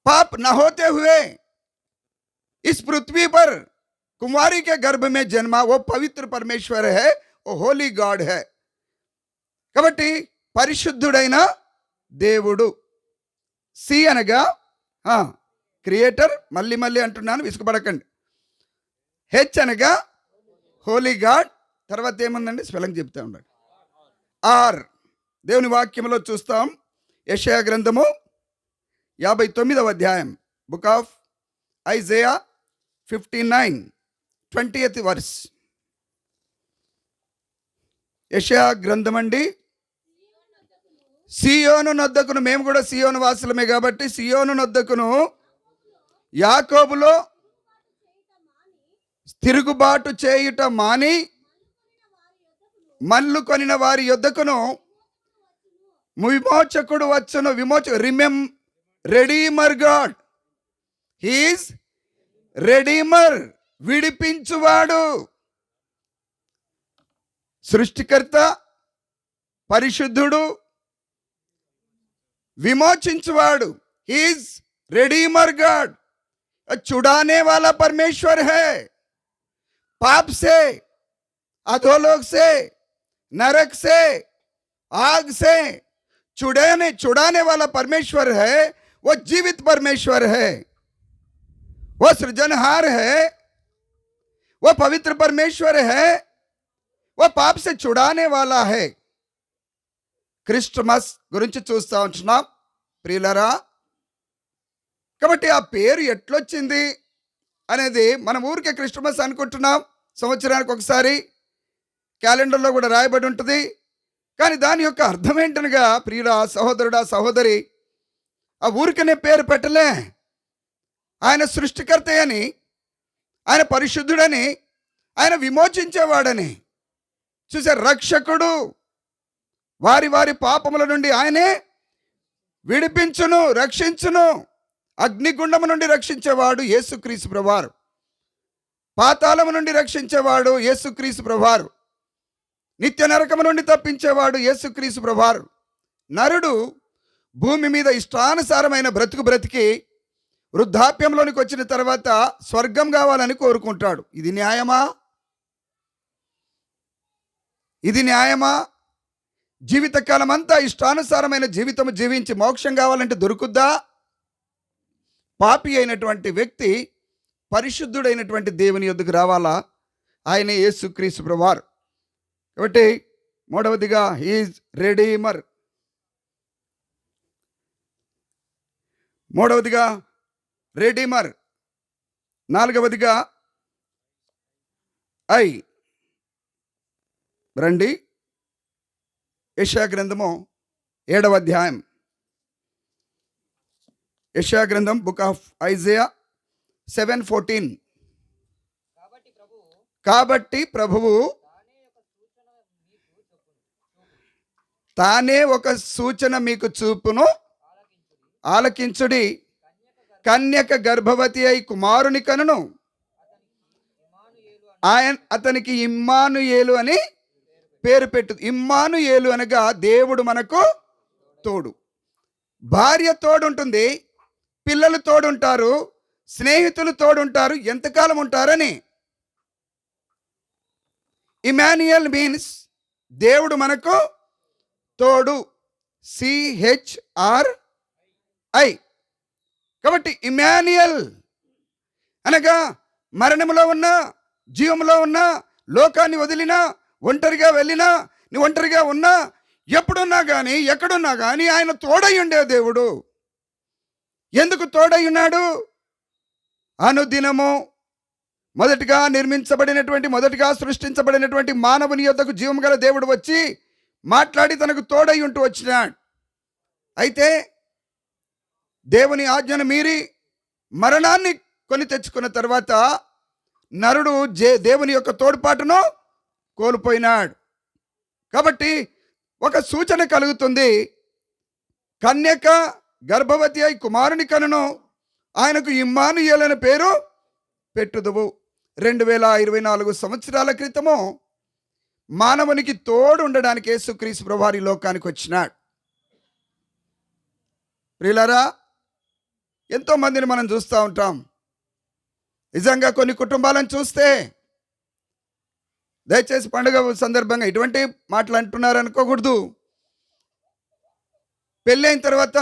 पाप न होते हुए इस पृथ्वी पर कुंवारी के गर्भ में जन्मा वो पवित्र परमेश्वर है, वो होली गाड है. కాబట్టి పరిశుద్ధుడైన దేవుడు. సి అనగా క్రియేటర్, మళ్ళీ మళ్ళీ అంటున్నాను విసుగుపడకండి. హెచ్ అనగా హోలీ గాడ్, తర్వాత ఏముందండి స్పెల్లింగ్ చెప్తా ఉండండి. ఆర్ దేవుని వాక్యంలో చూస్తాం. యెషయా గ్రంథము 59వ అధ్యాయం, book of Isaiah 59 20th verse. యెషయా గ్రంథం అండి. సియోను నొద్దకును, మేము కూడా సియోను వాసులమే కాబట్టి సియోను నొద్దకును యాకోబులో తిరుగుబాటు చేయుట మాని మల్లు కొనిన వారి యొద్దకును విమోచకుడు వచ్చును. రెడీమర్ గాడ్, హీస్ రెడీమర్, విడిపించువాడు. సృష్టికర్త, పరిశుద్ధుడు, विमोचिंचवाड़ू. He is रेडीमर God. छुड़ाने वाला परमेश्वर है, पाप से, अधोलोक से, नरक से, आग से छुड़ाने वाला परमेश्वर है. वो जीवित परमेश्वर है, वो सृजनहार है, वो पवित्र परमेश्वर है, वो पाप से छुड़ाने वाला है. క్రిస్టమస్ గురించి చూస్తూ ఉంటున్నాం ప్రియులరా. కాబట్టి ఆ పేరు ఎట్లొచ్చింది అనేది మనం ఊరికే క్రిస్టమస్ అనుకుంటున్నాం. సంవత్సరానికి ఒకసారి క్యాలెండర్లో కూడా రాయబడి ఉంటుంది. కానీ దాని యొక్క అర్థం ఏంటనగా ప్రియుల సహోదరుడా సహోదరి, ఆ ఊరికనే పేరు పెట్టలే. ఆయన సృష్టికర్త అని, ఆయన పరిశుద్ధుడని, ఆయన విమోచించేవాడని. చూసారు, రక్షకుడు. వారి వారి పాపముల నుండి ఆయనే విడిపించును, రక్షించును. అగ్నిగుండము నుండి రక్షించేవాడు యేసుక్రీస్తు ప్రభువారు. పాతాళము నుండి రక్షించేవాడు యేసుక్రీస్తు ప్రభువారు. నిత్య నరకము నుండి తప్పించేవాడు యేసుక్రీస్తు ప్రభువారు. నరుడు భూమి మీద ఇష్టానుసారమైన బ్రతికి వృద్ధాప్యంలోనికి వచ్చిన తర్వాత స్వర్గం కావాలని కోరుకుంటాడు. ఇది న్యాయమా? ఇది న్యాయమా? జీవితకాలం అంతా ఇష్టానుసారమైన జీవితం జీవించి మోక్షం కావాలంటే దొరుకుద్దా? పాపి అయినటువంటి వ్యక్తి పరిశుద్ధుడైనటువంటి దేవుని యొద్దకు రావాలా. ఆయన యేసుక్రీస్తు ప్రభువారు. కాబట్టి మూడవదిగా హీజ్ రెడీమర్. మూడవదిగా రెడీమర్. నాలుగవదిగా రండి యెషయా గ్రంథము 7వ అధ్యాయం. యెషయా గ్రంథం, బుక్ ఆఫ్ ఐజయా 7:14. కాబట్టి ప్రభువు తానే ఒక సూచన మీకు చూపును, ఆలకించుడి. కన్యక గర్భవతి అయి కుమారుని కనును, అతనికి ఇమ్మానుయేలు అని పేరు పెట్టు. ఇమ్మానుయేలు అనగా దేవుడు మనకు తోడు. భార్య తోడుంటుంది, పిల్లలు తోడుంటారు, స్నేహితులు తోడుంటారు. ఎంతకాలం ఉంటారని. ఇమాన్యుయల్ మీన్స్ దేవుడు మనకు తోడు. CHRI. కాబట్టి ఇమాన్యుయల్ అనగా మరణంలో ఉన్నా, జీవంలో ఉన్నా, లోకాన్ని వదిలినా, ఒంటరిగా వెళ్ళినా, నీ ఒంటరిగా ఉన్నా, ఎప్పుడున్నా కానీ, ఎక్కడున్నా కానీ ఆయన తోడై ఉండే దేవుడు. ఎందుకు తోడై ఉన్నాడు? అనుదినము మొదటిగా సృష్టించబడినటువంటి మానవుని యొద్దకు జీవం గల దేవుడు వచ్చి మాట్లాడి తనకు తోడై ఉంటూ వచ్చినాడు. అయితే దేవుని ఆజ్ఞను మీరి మరణాన్ని కొని తెచ్చుకున్న తర్వాత నరుడు దేవుని యొక్క తోడ్పాటును కోల్పోయినాడు. కాబట్టి ఒక సూచన కలుగుతుంది. కన్యక గర్భవతి అయి కుమారుని కనును, ఆయనకు ఇమ్మానుయేలు అనే పేరు పెట్టుదువు. 2024 సంవత్సరాల క్రితము మానవునికి తోడు ఉండడానికి యేసుక్రీస్తు ప్రభువారు ఈ లోకానికి వచ్చినాడు. ప్రియులారా, ఎంతోమందిని మనం చూస్తూ ఉంటాం. నిజంగా కొన్ని కుటుంబాలను చూస్తే, దయచేసి పండుగ సందర్భంగా ఇటువంటి మాటలు అంటున్నారు అనుకోకూడదు. పెళ్ళి అయిన తర్వాత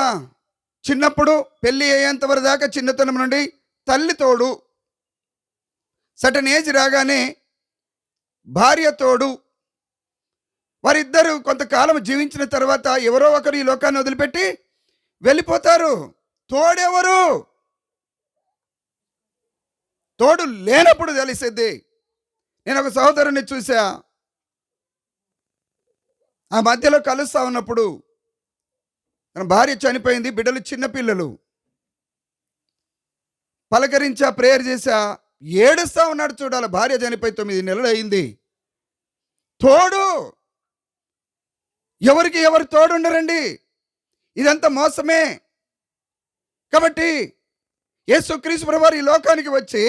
చిన్నప్పుడు పెళ్ళి అయ్యేంత వరకు దాకా చిన్నతనం నుండి తల్లి తోడు, సటన్ ఏజ్ రాగానే భార్య తోడు, వారిద్దరూ కొంతకాలం జీవించిన తర్వాత ఎవరో ఒకరు ఈ లోకాన్ని వదిలిపెట్టి వెళ్ళిపోతారు. తోడెవరు? తోడు లేనప్పుడు తెలిసేది. నేను ఒక సహోదరుని చూసా, ఆ మధ్యలో కలుస్తా ఉన్నప్పుడు తన భార్య చనిపోయింది, బిడ్డలు చిన్నపిల్లలు. పలకరించా, ప్రేయర్ చేశా, ఏడుస్తా ఉన్నాడు. చూడాలి, భార్య చనిపోయి 9 నెలలు అయింది. తోడు ఎవరికి ఎవరు తోడు ఉండరండి. ఇదంతా మోసమే. కాబట్టి యేసుక్రీస్తు ప్రభువారు ఈ లోకానికి వచ్చి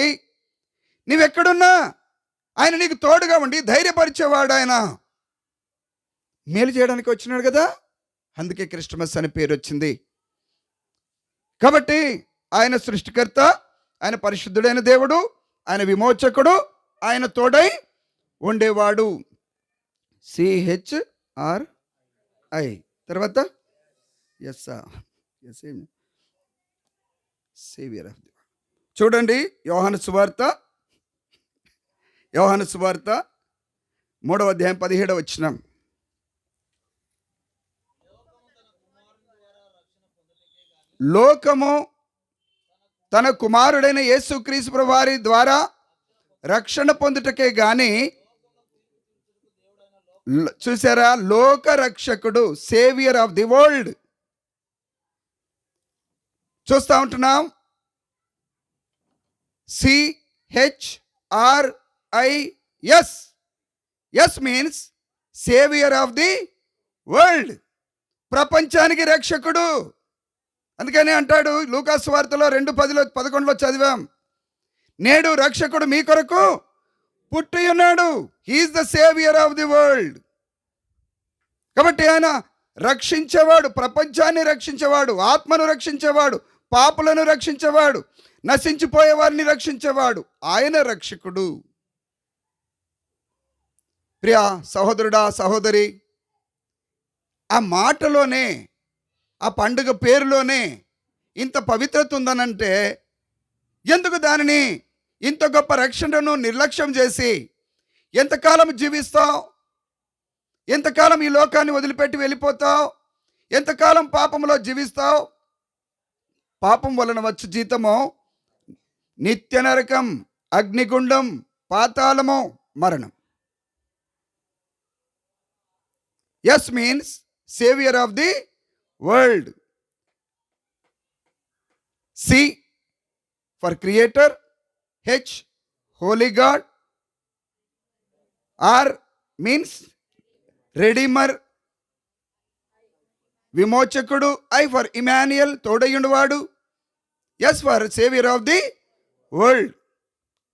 నీవెక్కడున్నా ఆయన నీకు తోడుగా ఉండి ధైర్యపరిచేవాడు. ఆయన మేలు చేయడానికి వచ్చినాడు కదా, అందుకే క్రిస్టమస్ అనే పేరు వచ్చింది. కాబట్టి ఆయన సృష్టికర్త, ఆయన పరిశుద్ధుడైన దేవుడు, ఆయన విమోచకుడు, ఆయన తోడై ఉండేవాడు. CHRI తర్వాత సేవియర్ ఆఫ్ ది. చూడండి, యోహాను సువార్త 3వ అధ్యాయం 17వ వచనం. లోకము తన కుమారుడైన యేసుక్రీస్తు ప్రభువారి ద్వారా రక్షణ పొందుటకే గాని, చూసారా, లోక రక్షకుడు, సేవియర్ ఆఫ్ ది వరల్డ్ చూస్తా ఉంటున్నాం. CHRIS. Yes means saviour of the world, ప్రపంచానికి రక్షకుడు. అందుకని అంటాడు లూకాసు వార్తలో 2:10-11 చదివాం, నేడు రక్షకుడు మీ కొరకు పుట్టి ఉన్నాడు. He is the saviour of the world. కాబట్టి ఆయన రక్షించేవాడు, ప్రపంచాన్ని రక్షించేవాడు, ఆత్మను రక్షించేవాడు, పాపులను రక్షించేవాడు, నశించిపోయే వారిని రక్షించేవాడు. ఆయన రక్షకుడు. ప్రియ సహోదరుడా, సహోదరి, ఆ మాటలోనే, ఆ పండుగ పేరులోనే ఇంత పవిత్రత ఉందనంటే, ఎందుకు దానిని, ఇంత గొప్ప రక్షణను నిర్లక్ష్యం చేసి ఎంతకాలం జీవిస్తావు? ఎంతకాలం ఈ లోకాన్ని వదిలిపెట్టి వెళ్ళిపోతావు? ఎంతకాలం పాపంలో జీవిస్తావు? పాపం వలన వచ్చు జీతము నిత్య నరకం, అగ్నిగుండం, పాతాళము, మరణం. Yes means saviour of the world. C for creator, H holy God, R means redeemer, విమోచకుడు, I for Emmanuel, తోడయుండువాడు, S for savior of the world.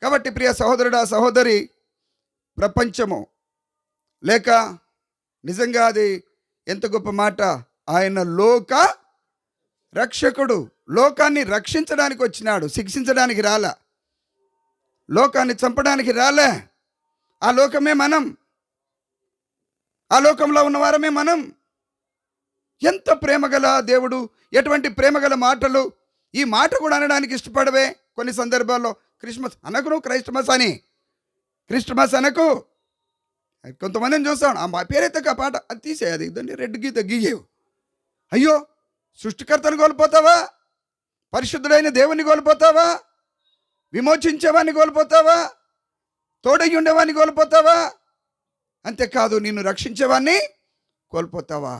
కాబట్టి ప్రియ సహోదరుడా, సహోదరి, ప్రపంచము లేక నిజంగా అది ఎంత గొప్ప మాట, ఆయన లోక రక్షకుడు. లోకాన్ని రక్షించడానికి వచ్చినాడు, శిక్షించడానికి రాలే, లోకాన్ని చంపడానికి రాలే. ఆ లోకమే మనం, ఆ లోకంలో ఉన్నవారమే మనం. ఎంత ప్రేమగల దేవుడు, ఎటువంటి ప్రేమగల మాటలు. ఈ మాట కూడా అనడానికి ఇష్టపడవే కొన్ని సందర్భాల్లో. క్రిస్మస్ అనకు, నువ్వు క్రైస్టమస్ అని, క్రిస్టమస్ అనకు. కొంతమందిని చూస్తాను, ఆ మా పేరైతే ఆ పాట అది తీసేది, దాన్ని రెడ్ గీత గీయవు. అయ్యో, సృష్టికర్తను కోల్పోతావా? పరిశుద్ధుడైన దేవుని కోల్పోతావా? విమోచించేవాడిని కోల్పోతావా? తోడై ఉండేవాడిని కోల్పోతావా? అంతేకాదు, నిన్ను రక్షించేవాడిని కోల్పోతావా?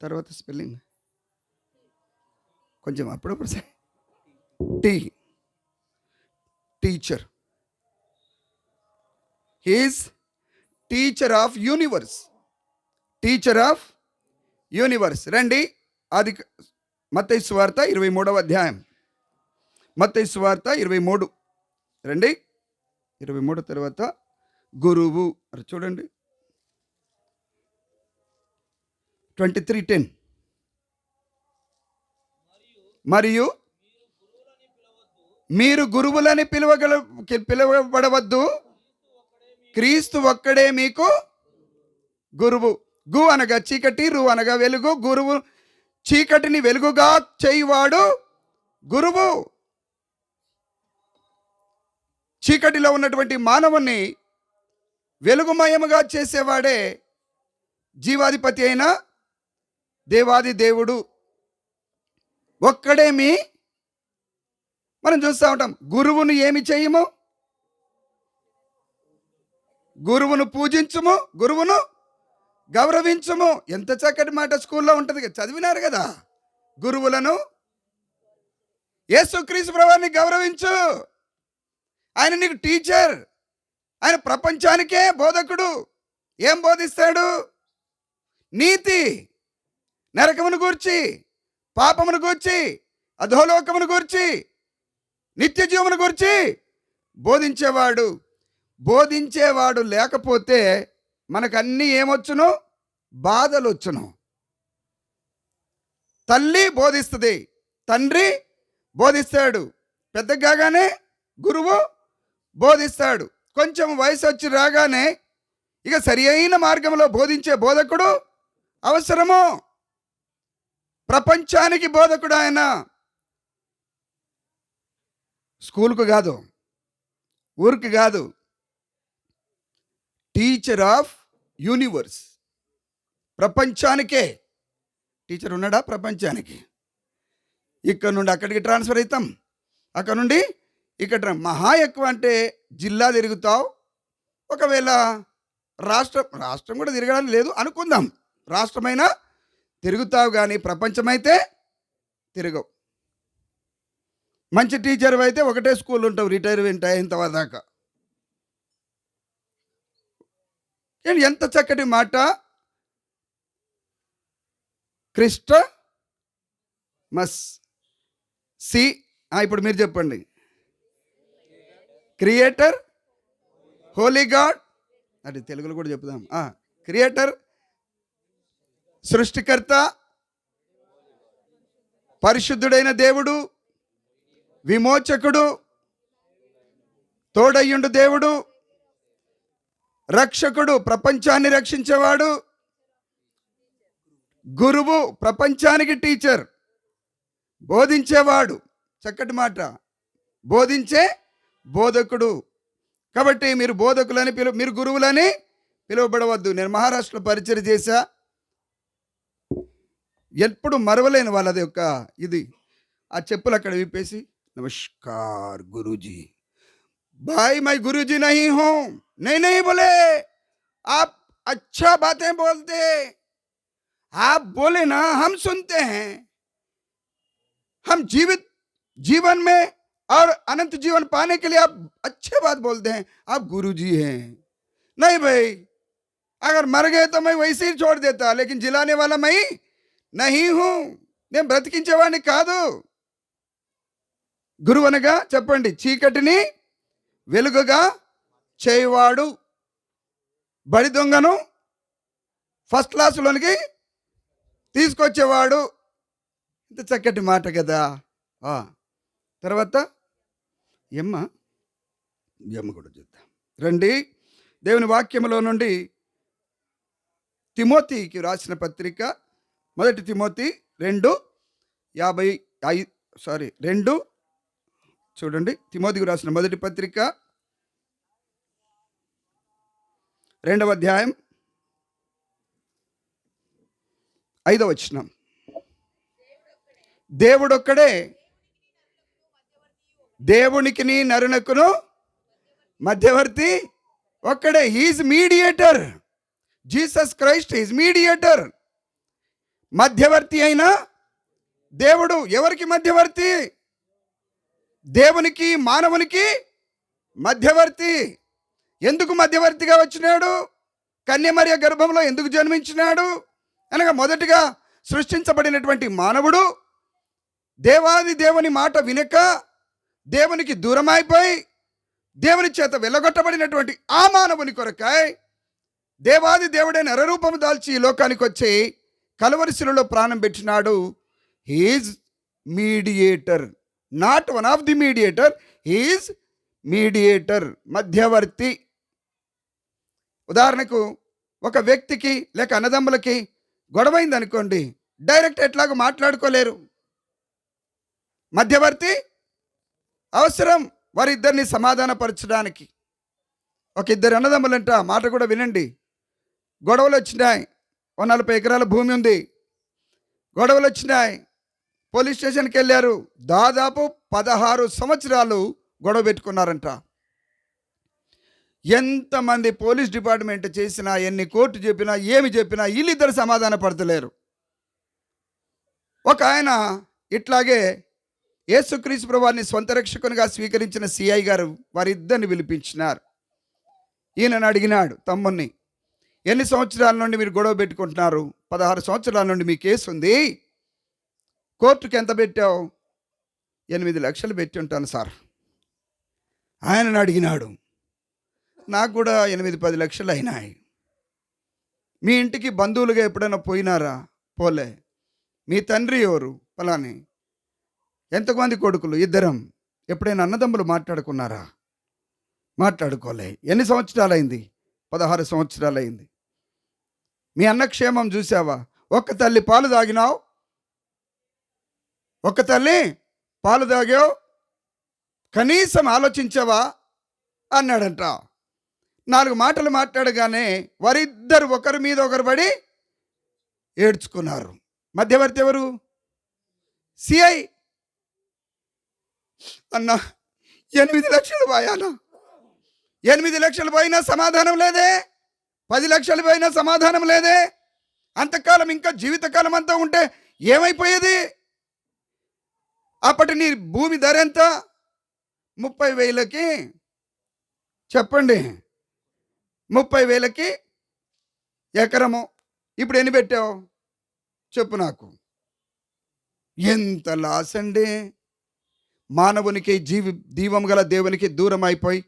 తర్వాత స్పెల్లింగ్ కొంచెం అప్పుడప్పుడు teacher. He is teacher of universe, teacher of universe. రండి, అది మత్తయి సువార్త 23వ అధ్యాయం. మత్తయి సువార్త 23. రండి, 23 తర్వాత గురువు. అది చూడండి, 23:10. మరియు మీరు గురువులని పిలువబడవద్దు, క్రీస్తు ఒక్కడే మీకు గురువు. గు అనగా చీకటి, రు అనగా వెలుగు. గురువు చీకటిని వెలుగుగా చేయువాడు గురువు. చీకటిలో ఉన్నటువంటి మానవుని వెలుగుమయముగా చేసేవాడే జీవాధిపతి అయిన దేవాది దేవుడు. ఒక్కడేమి మనం చూస్తూ ఉంటాం. గురువును ఏమి చేయము? గురువును పూజించుము, గురువును గౌరవించుము. ఎంత చక్కటి మాట స్కూల్లో ఉంటుంది కదా, చదివినారు కదా. గురువులను, యేసుక్రీస్తు ప్రభువుని గౌరవించు. ఆయన నీకు టీచర్, ఆయన ప్రపంచానికే బోధకుడు. ఏం బోధిస్తాడు? నీతి, నరకమును గూర్చి, పాపమును గూర్చి, అధోలోకమును గూర్చి, నిత్య జీవమును గూర్చి బోధించేవాడు. బోధించేవాడు లేకపోతే మనకన్నీ ఏమొచ్చును? బాధలు వచ్చును. తల్లి బోధిస్తుంది, తండ్రి బోధిస్తాడు, పెద్దగానే గురువు బోధిస్తాడు. కొంచెం వయసు వచ్చి రాగానే ఇక సరి అయిన మార్గంలో బోధించే బోధకుడు అవసరము. ప్రపంచానికి బోధకుడు ఆయన. స్కూల్కు కాదు, ఊరికి కాదు, టీచర్ ఆఫ్ యూనివర్స్. ప్రపంచానికే టీచర్ ఉన్నాడా? ప్రపంచానికి. ఇక్కడ నుండి అక్కడికి ట్రాన్స్ఫర్ అవుతాం, అక్కడ నుండి ఇక్కడ. మహా ఎక్కువ అంటే జిల్లా తిరుగుతావు. ఒకవేళ రాష్ట్రం కూడా తిరగడానికి లేదు అనుకుందాం, రాష్ట్రమైనా తిరుగుతావు, కానీ ప్రపంచమైతే తిరగవు. మంచి టీచర్ అయితే ఒకటే స్కూల్ ఉంటావు రిటైర్మెంట్ అయిన దాకా. ఎంత చక్కటి మాట. Christmas C. ఇప్పుడు మీరు చెప్పండి. క్రియేటర్, హోలీ గాడ్, అది తెలుగులో కూడా చెప్దాం. క్రియేటర్, సృష్టికర్త, పరిశుద్ధుడైన దేవుడు, విమోచకుడు, తోడయ్యుండు దేవుడు, రక్షకుడు, ప్రపంచాన్ని రక్షించేవాడు, గురువు, ప్రపంచానికి టీచర్, బోధించేవాడు. చక్కటి మాట. బోధించే బోధకుడు. కాబట్టి మీరు బోధకులని మీరు గురువులని పిలువబడవద్దు. నేను మహారాష్ట్రలో పరిచయం చేశా. ఎప్పుడు మరవలేని వాళ్ళది యొక్క ఇది. ఆ చెప్పులు అక్కడ విప్పేసి, नमस्कार गुरुजी। भाई मैं गुरुजी नहीं हूं। नहीं बोले, आप अच्छा बातें बोलते, आप बोले ना हम सुनते हैं। हम जीवन में और अनंत जीवन पाने के लिए आप अच्छे बात बोलते हैं, आप गुरुजी हैं। नहीं भाई, अगर मर गए तो मैं वैसे ही छोड़ देता, लेकिन जिलाने वाला मैं नहीं हूं। నేను బ్రతికించేవాడిని కాదు। గురువు అనగా చెప్పండి, చీకటిని వెలుగుగా చేయవాడు, బడి దొంగను ఫస్ట్ క్లాసులోనికి తీసుకొచ్చేవాడు. ఇంత చక్కటి మాట కదా। తర్వాత ఎమ్మ కూడా చూద్దాం రండి। దేవుని వాక్యములో నుండి తిమోతికి రాసిన పత్రిక, మొదటి తిమోతి 2 చూడండి। తిమోతికి రాసిన మొదటి పత్రిక 2వ అధ్యాయం 5వ వచనం। దేవుడొక్కడే దేవునికిని నరునకును మధ్యవర్తి ఒక్కడే। He is mediator. Jesus Christ is mediator. మధ్యవర్తి అయిన దేవుడు ఎవరికి మధ్యవర్తి? దేవునికి మానవునికి మధ్యవర్తి। ఎందుకు మధ్యవర్తిగా వచ్చినాడు? కన్యమరియ గర్భంలో ఎందుకు జన్మించినాడు అనగా, మొదటిగా సృష్టించబడినటువంటి మానవుడు దేవాది దేవుని మాట వినక దేవునికి దూరమైపోయి దేవుని చేత వెళ్ళగొట్టబడినటువంటి ఆ మానవుని కొరకై దేవాది దేవుడే నరరూపము దాల్చి ఈ లోకానికి వచ్చి కలువరి శిలువలో ప్రాణం పెట్టినాడు। He is mediator. Not one of the mediator, is mediator, మధ్యవర్తి. ఉదాహరణకు ఒక వ్యక్తికి లేక అన్నదమ్ములకి గొడవైంది అనుకోండి, డైరెక్ట్ ఎట్లాగో మాట్లాడుకోలేరు, మధ్యవర్తి అవసరం వారిద్దరిని సమాధానపరచడానికి. ఒక ఇద్దరు అన్నదమ్ములంట, మాట కూడా వినండి. గొడవలు వచ్చినాయి, ఓ 40 ఎకరాల భూమి ఉంది, గొడవలు వచ్చినాయి, పోలీస్ స్టేషన్కి వెళ్ళారు. దాదాపు 16 సంవత్సరాలు గొడవ పెట్టుకున్నారంట. ఎంతమంది పోలీస్ డిపార్ట్మెంట్ చేసినా, ఎన్ని కోర్టు చెప్పినా, ఏమి చెప్పినా వీళ్ళిద్దరు సమాధాన పడతలేరు. ఒక ఆయన ఇట్లాగే యేసుక్రీస్తు ప్రభువారిని సొంత రక్షకునిగా స్వీకరించిన సిఐ గారు వారిద్దరిని పిలిపించినారు. ఈయనను అడిగినాడు తమ్ముణ్ణి, ఎన్ని సంవత్సరాల నుండి మీరు గొడవ పెట్టుకుంటున్నారు? 16 సంవత్సరాల నుండి మీ కేసు ఉంది, కోర్టుకి ఎంత పెట్టావు? 8 లక్షలు పెట్టి ఉంటాను సార్. ఆయనను అడిగినాడు, నాకు కూడా 8-10 లక్షలు అయినాయి. మీ ఇంటికి బంధువులుగా ఎప్పుడైనా పోయినారా? పోలే. మీ తండ్రి ఎవరు? పలాని. ఎంతమంది కొడుకులు? 2. ఎప్పుడైనా అన్నదమ్ములు మాట్లాడుకున్నారా? మాట్లాడుకోలే. ఎన్ని సంవత్సరాలైంది? 16 సంవత్సరాలైంది. మీ అన్న క్షేమం చూసావా? ఒక్క తల్లి పాలు తాగినావు, ఒక్క తల్లి పాలు తాగావు, కనీసం ఆలోచించావా అన్నాడంట. 4 మాటలు మాట్లాడగానే వారిద్దరు ఒకరి మీద ఒకరు పడి ఏడ్చుకున్నారు. మధ్యవర్తి ఎవరు? సిఐ. అన్న 8 లక్షలు పోయానా? 8 లక్షలు పోయినా సమాధానం లేదే, 10 లక్షలు పోయినా సమాధానం లేదే. అంతకాలం ఇంకా జీవితకాలం అంతా ఉంటే ఏమైపోయేది? అప్పటి నీ భూమి ధర ఎంత? 30,000కి చెప్పండి, 30,000కి ఎకరము. ఇప్పుడు ఎన్ని పెట్టావు చెప్పు నాకు. ఎంత లాస్ అండి! మానవునికి దీవం గల దేవునికి దూరం అయిపోయి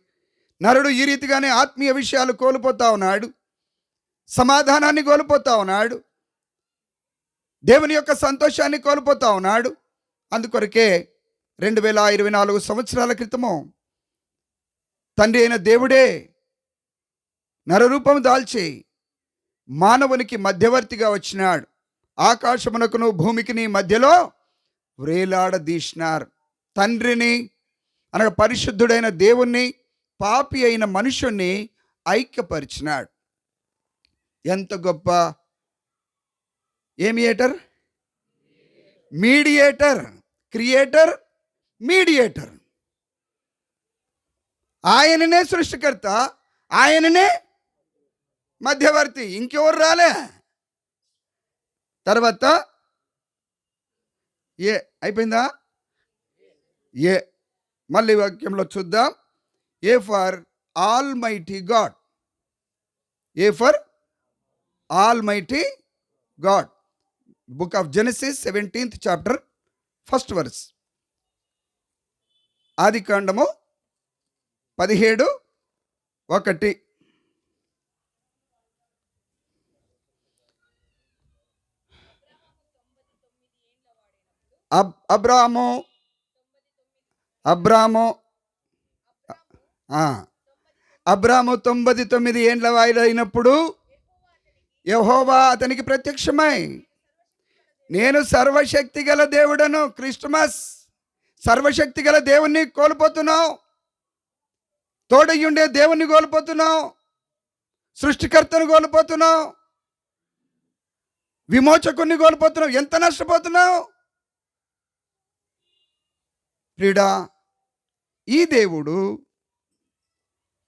నరుడు ఈ రీతిగానే ఆత్మీయ విషయాలు కోల్పోతా ఉన్నాడు, సమాధానాన్ని కోల్పోతా ఉన్నాడు, దేవుని యొక్క సంతోషాన్ని కోల్పోతా ఉన్నాడు. అందుకొరకే 2024 సంవత్సరాల క్రితము తండ్రి అయిన దేవుడే నరరూపం దాల్చి మానవునికి మధ్యవర్తిగా వచ్చినాడు. ఆకాశమునకును భూమికిని మధ్యలో వ్రేలాడదీసినారు. తండ్రిని అనగా పరిశుద్ధుడైన దేవుణ్ణి పాపి అయిన మనుషుణ్ణి ఐక్యపరిచినాడు. ఎంత గొప్ప! ఏమియేటర్? మీడియేటర్. Creator, mediator. ఆయననే సృష్టికర్త, ఆయననే మధ్యవర్తి, ఇంకెవరు రాలే. తర్వాత ఏ అయిపోయిందా? ఏ మళ్ళీ వాక్యంలో చూద్దాం. ఏ for almighty God. A for almighty God. Book of Genesis 17th chapter 1st verse. ఆది కాండము 17:1. అబ్రాము 99 ఏండ్ల వాయిదైనప్పుడు యెహోవా అతనికి ప్రత్యక్షమై, నేను సర్వశక్తి గల దేవుడను. క్రిస్టమస్. సర్వశక్తి గల దేవుణ్ణి కోల్పోతున్నావు, తోడయ్యుండే దేవుణ్ణి కోల్పోతున్నావు, సృష్టికర్తను కోల్పోతున్నావు, విమోచకుణ్ణి కోల్పోతున్నావు. ఎంత నష్టపోతున్నావు ప్రియుడా! ఈ దేవుడు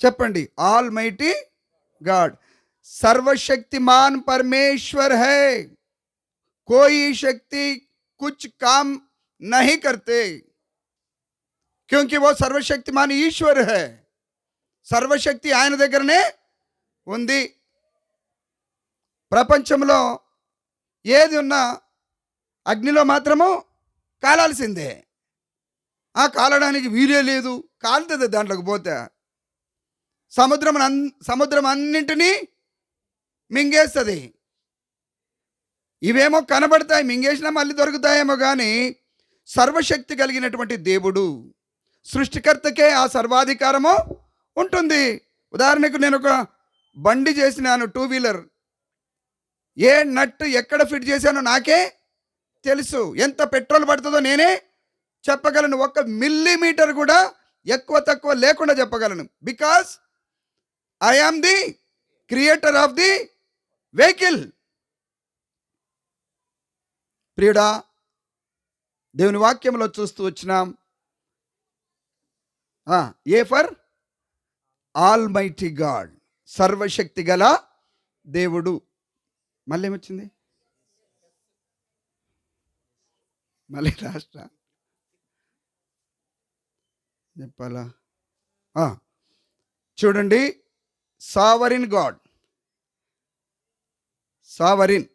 చెప్పండి, ఆల్ మైటీ गाड, सर्वशक्तिमान परमेश्वर है. कोई शक्ति कुछ काम नहीं करते, क्योंकि वो सर्वशक्तिमान ईश्वर है. సర్వశక్తి ఆయన దగ్గరనే ఉంది. ప్రపంచంలో ఏది ఉన్నా అగ్నిలో మాత్రము కాలాల్సిందే. ఆ కాలడానికి వీలే లేదు, కాలుతుంది దాంట్లోకి పోతే. సముద్రం అన్నింటినీ మింగేస్తుంది. ఇవేమో కనబడతాయి, మింగేసినా మళ్ళీ దొరుకుతాయేమో, కానీ సర్వశక్తి కలిగినటువంటి దేవుడు. సృష్టికర్తకే ఆ సర్వాధికారము ఉంటుంది. ఉదాహరణకు నేను ఒక బండి చేసినాను, 2 వీలర్. ఏ నట్టు ఎక్కడ ఫిట్ చేశానో నాకే తెలుసు. ఎంత పెట్రోల్ పడుతుందో నేనే చెప్పగలను. 1 మిల్లీమీటర్ కూడా ఎక్కువ తక్కువ లేకుండా చెప్పగలను. Because I am the creator of the vehicle. ప్రియుడా, దేవుని వాక్యంలో చూస్తూ వచ్చినాం. A for almighty God, సర్వశక్తి గల దేవుడు. మళ్ళీ ఏమొచ్చింది? మళ్ళీ రాష్ట్ర చెప్పాలా? చూడండి, sovereign God, sovereign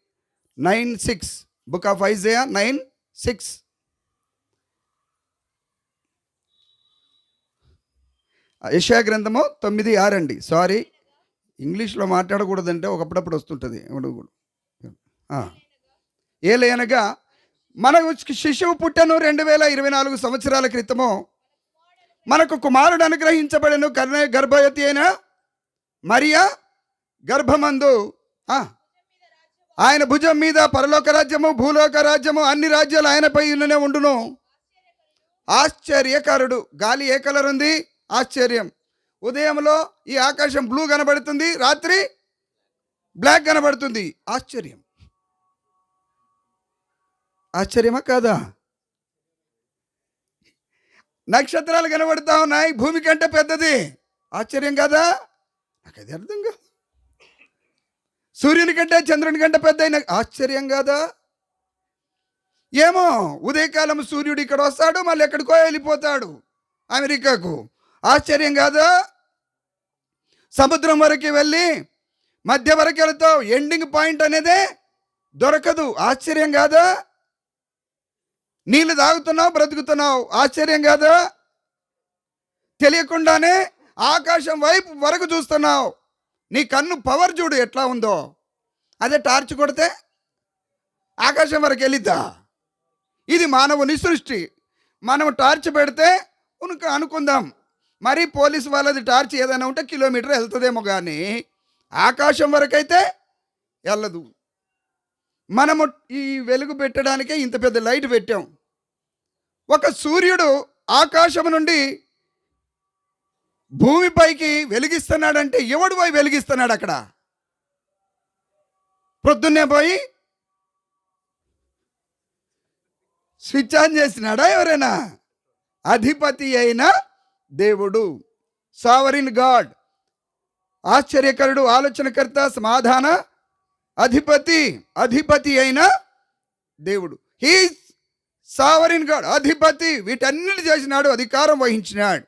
9:6, book of Isaiah 9:6. Yeshaya గ్రంథము 9:6 అండి. సారీ, ఇంగ్లీష్లో మాట్లాడకూడదంటే ఒకప్పుడప్పుడు వస్తుంటుంది. ఏలయనగా మనకు శిశువు పుట్టెను 2024 సంవత్సరాల క్రితము. మనకు కుమారుడు అనుగ్రహించబడెను. గర్భవతి అయిన మరియా గర్భమందు ఆయన భుజం మీద పరలోక రాజ్యము భూలోక రాజ్యము అన్ని రాజ్యాలు ఆయనపై ఉండును. ఆశ్చర్యకరుడు. గాలి ఏ కలర్ ఉంది? ఆశ్చర్యం. ఉదయంలో ఈ ఆకాశం బ్లూ కనబడుతుంది, రాత్రి బ్లాక్ కనబడుతుంది. ఆశ్చర్యం. ఆశ్చర్యమా కాదా? నక్షత్రాలు కనబడతా ఉన్నాయి, భూమి కంటే పెద్దది. ఆశ్చర్యం కాదా? నాకు అది అర్థం కాదు. సూర్యుని కంటే చంద్రుని కంటే పెద్ద అయిన ఆశ్చర్యం కాదా? ఏమో, ఉదయకాలం సూర్యుడు ఇక్కడ వస్తాడు, మళ్ళీ ఎక్కడికో వెళ్ళిపోతాడు, అమెరికాకు. ఆశ్చర్యం కాదా? సముద్రం వరకు వెళ్ళి మధ్య వరకు వెళ్తావు, ఎండింగ్ పాయింట్ అనేదే దొరకదు. ఆశ్చర్యం కాదా? నీళ్ళు తాగుతున్నావు, బ్రతుకుతున్నావు. ఆశ్చర్యం కాదా? తెలియకుండానే ఆకాశం వైపు వరకు చూస్తున్నావు. నీ కన్ను పవర్ చూడు ఎట్లా ఉందో. అదే టార్చ్ కొడితే ఆకాశం వరకు వెళ్ళిద్దా? ఇది మానవుని సృష్టి. మనం టార్చ్ పెడితే అనుకుందాం, మరి పోలీసు వాళ్ళది టార్చ్ ఏదైనా ఉంటే కిలోమీటర్ వెళ్తుందేమో, కానీ ఆకాశం వరకు అయితే వెళ్ళదు. మనము ఈ వెలుగు పెట్టడానికే ఇంత పెద్ద లైట్ పెట్టాం. ఒక సూర్యుడు ఆకాశం నుండి భూమిపైకి వెలిగిస్తున్నాడంటే ఎవడు పోయి వెలిగిస్తున్నాడు? అక్కడ ప్రొద్దున్నే పోయి స్విచ్ ఆన్ చేసినాడా ఎవరైనా? అధిపతి అయిన దేవుడు, సావరిన్ గాడ్, ఆశ్చర్యకరుడు, ఆలోచనకర్త, సమాధాన అధిపతి అయిన దేవుడు. హీ సావరిన్ గాడ్, అధిపతి. వీటన్నిటి చేసినాడు, అధికారం వహించినాడు.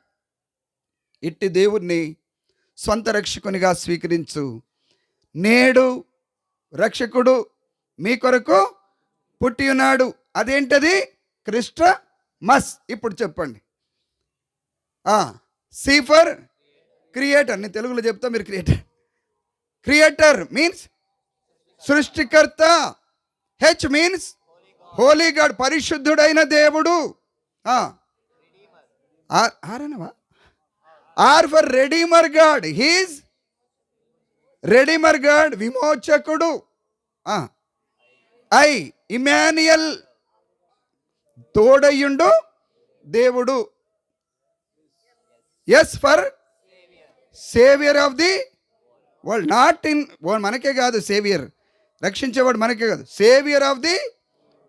ఇట్టి దేవుణ్ణి స్వంత రక్షకునిగా స్వీకరించు. నేడు రక్షకుడు మీ కొరకు పుట్టి ఉన్నాడు. అదేంటది? క్రిస్టమస్. ఇప్పుడు చెప్పండి. C for creator. నేను తెలుగులో చెప్తా, మీరు క్రియేటర్ మీన్స్ సృష్టికర్త. హెచ్ మీన్స్ హోలీ గాడ్, పరిశుద్ధుడైన దేవుడు. R for redeemer God, he's redeemer God, విమోచకుడు. ఐ ఇమాన్యుయల్, తోడయ్యుండు దేవుడు. S for saviour of the world. Not in మనకే కాదు సేవియర్, రక్షించేవాడు మనకే కాదు, సేవియర్ ఆఫ్ ది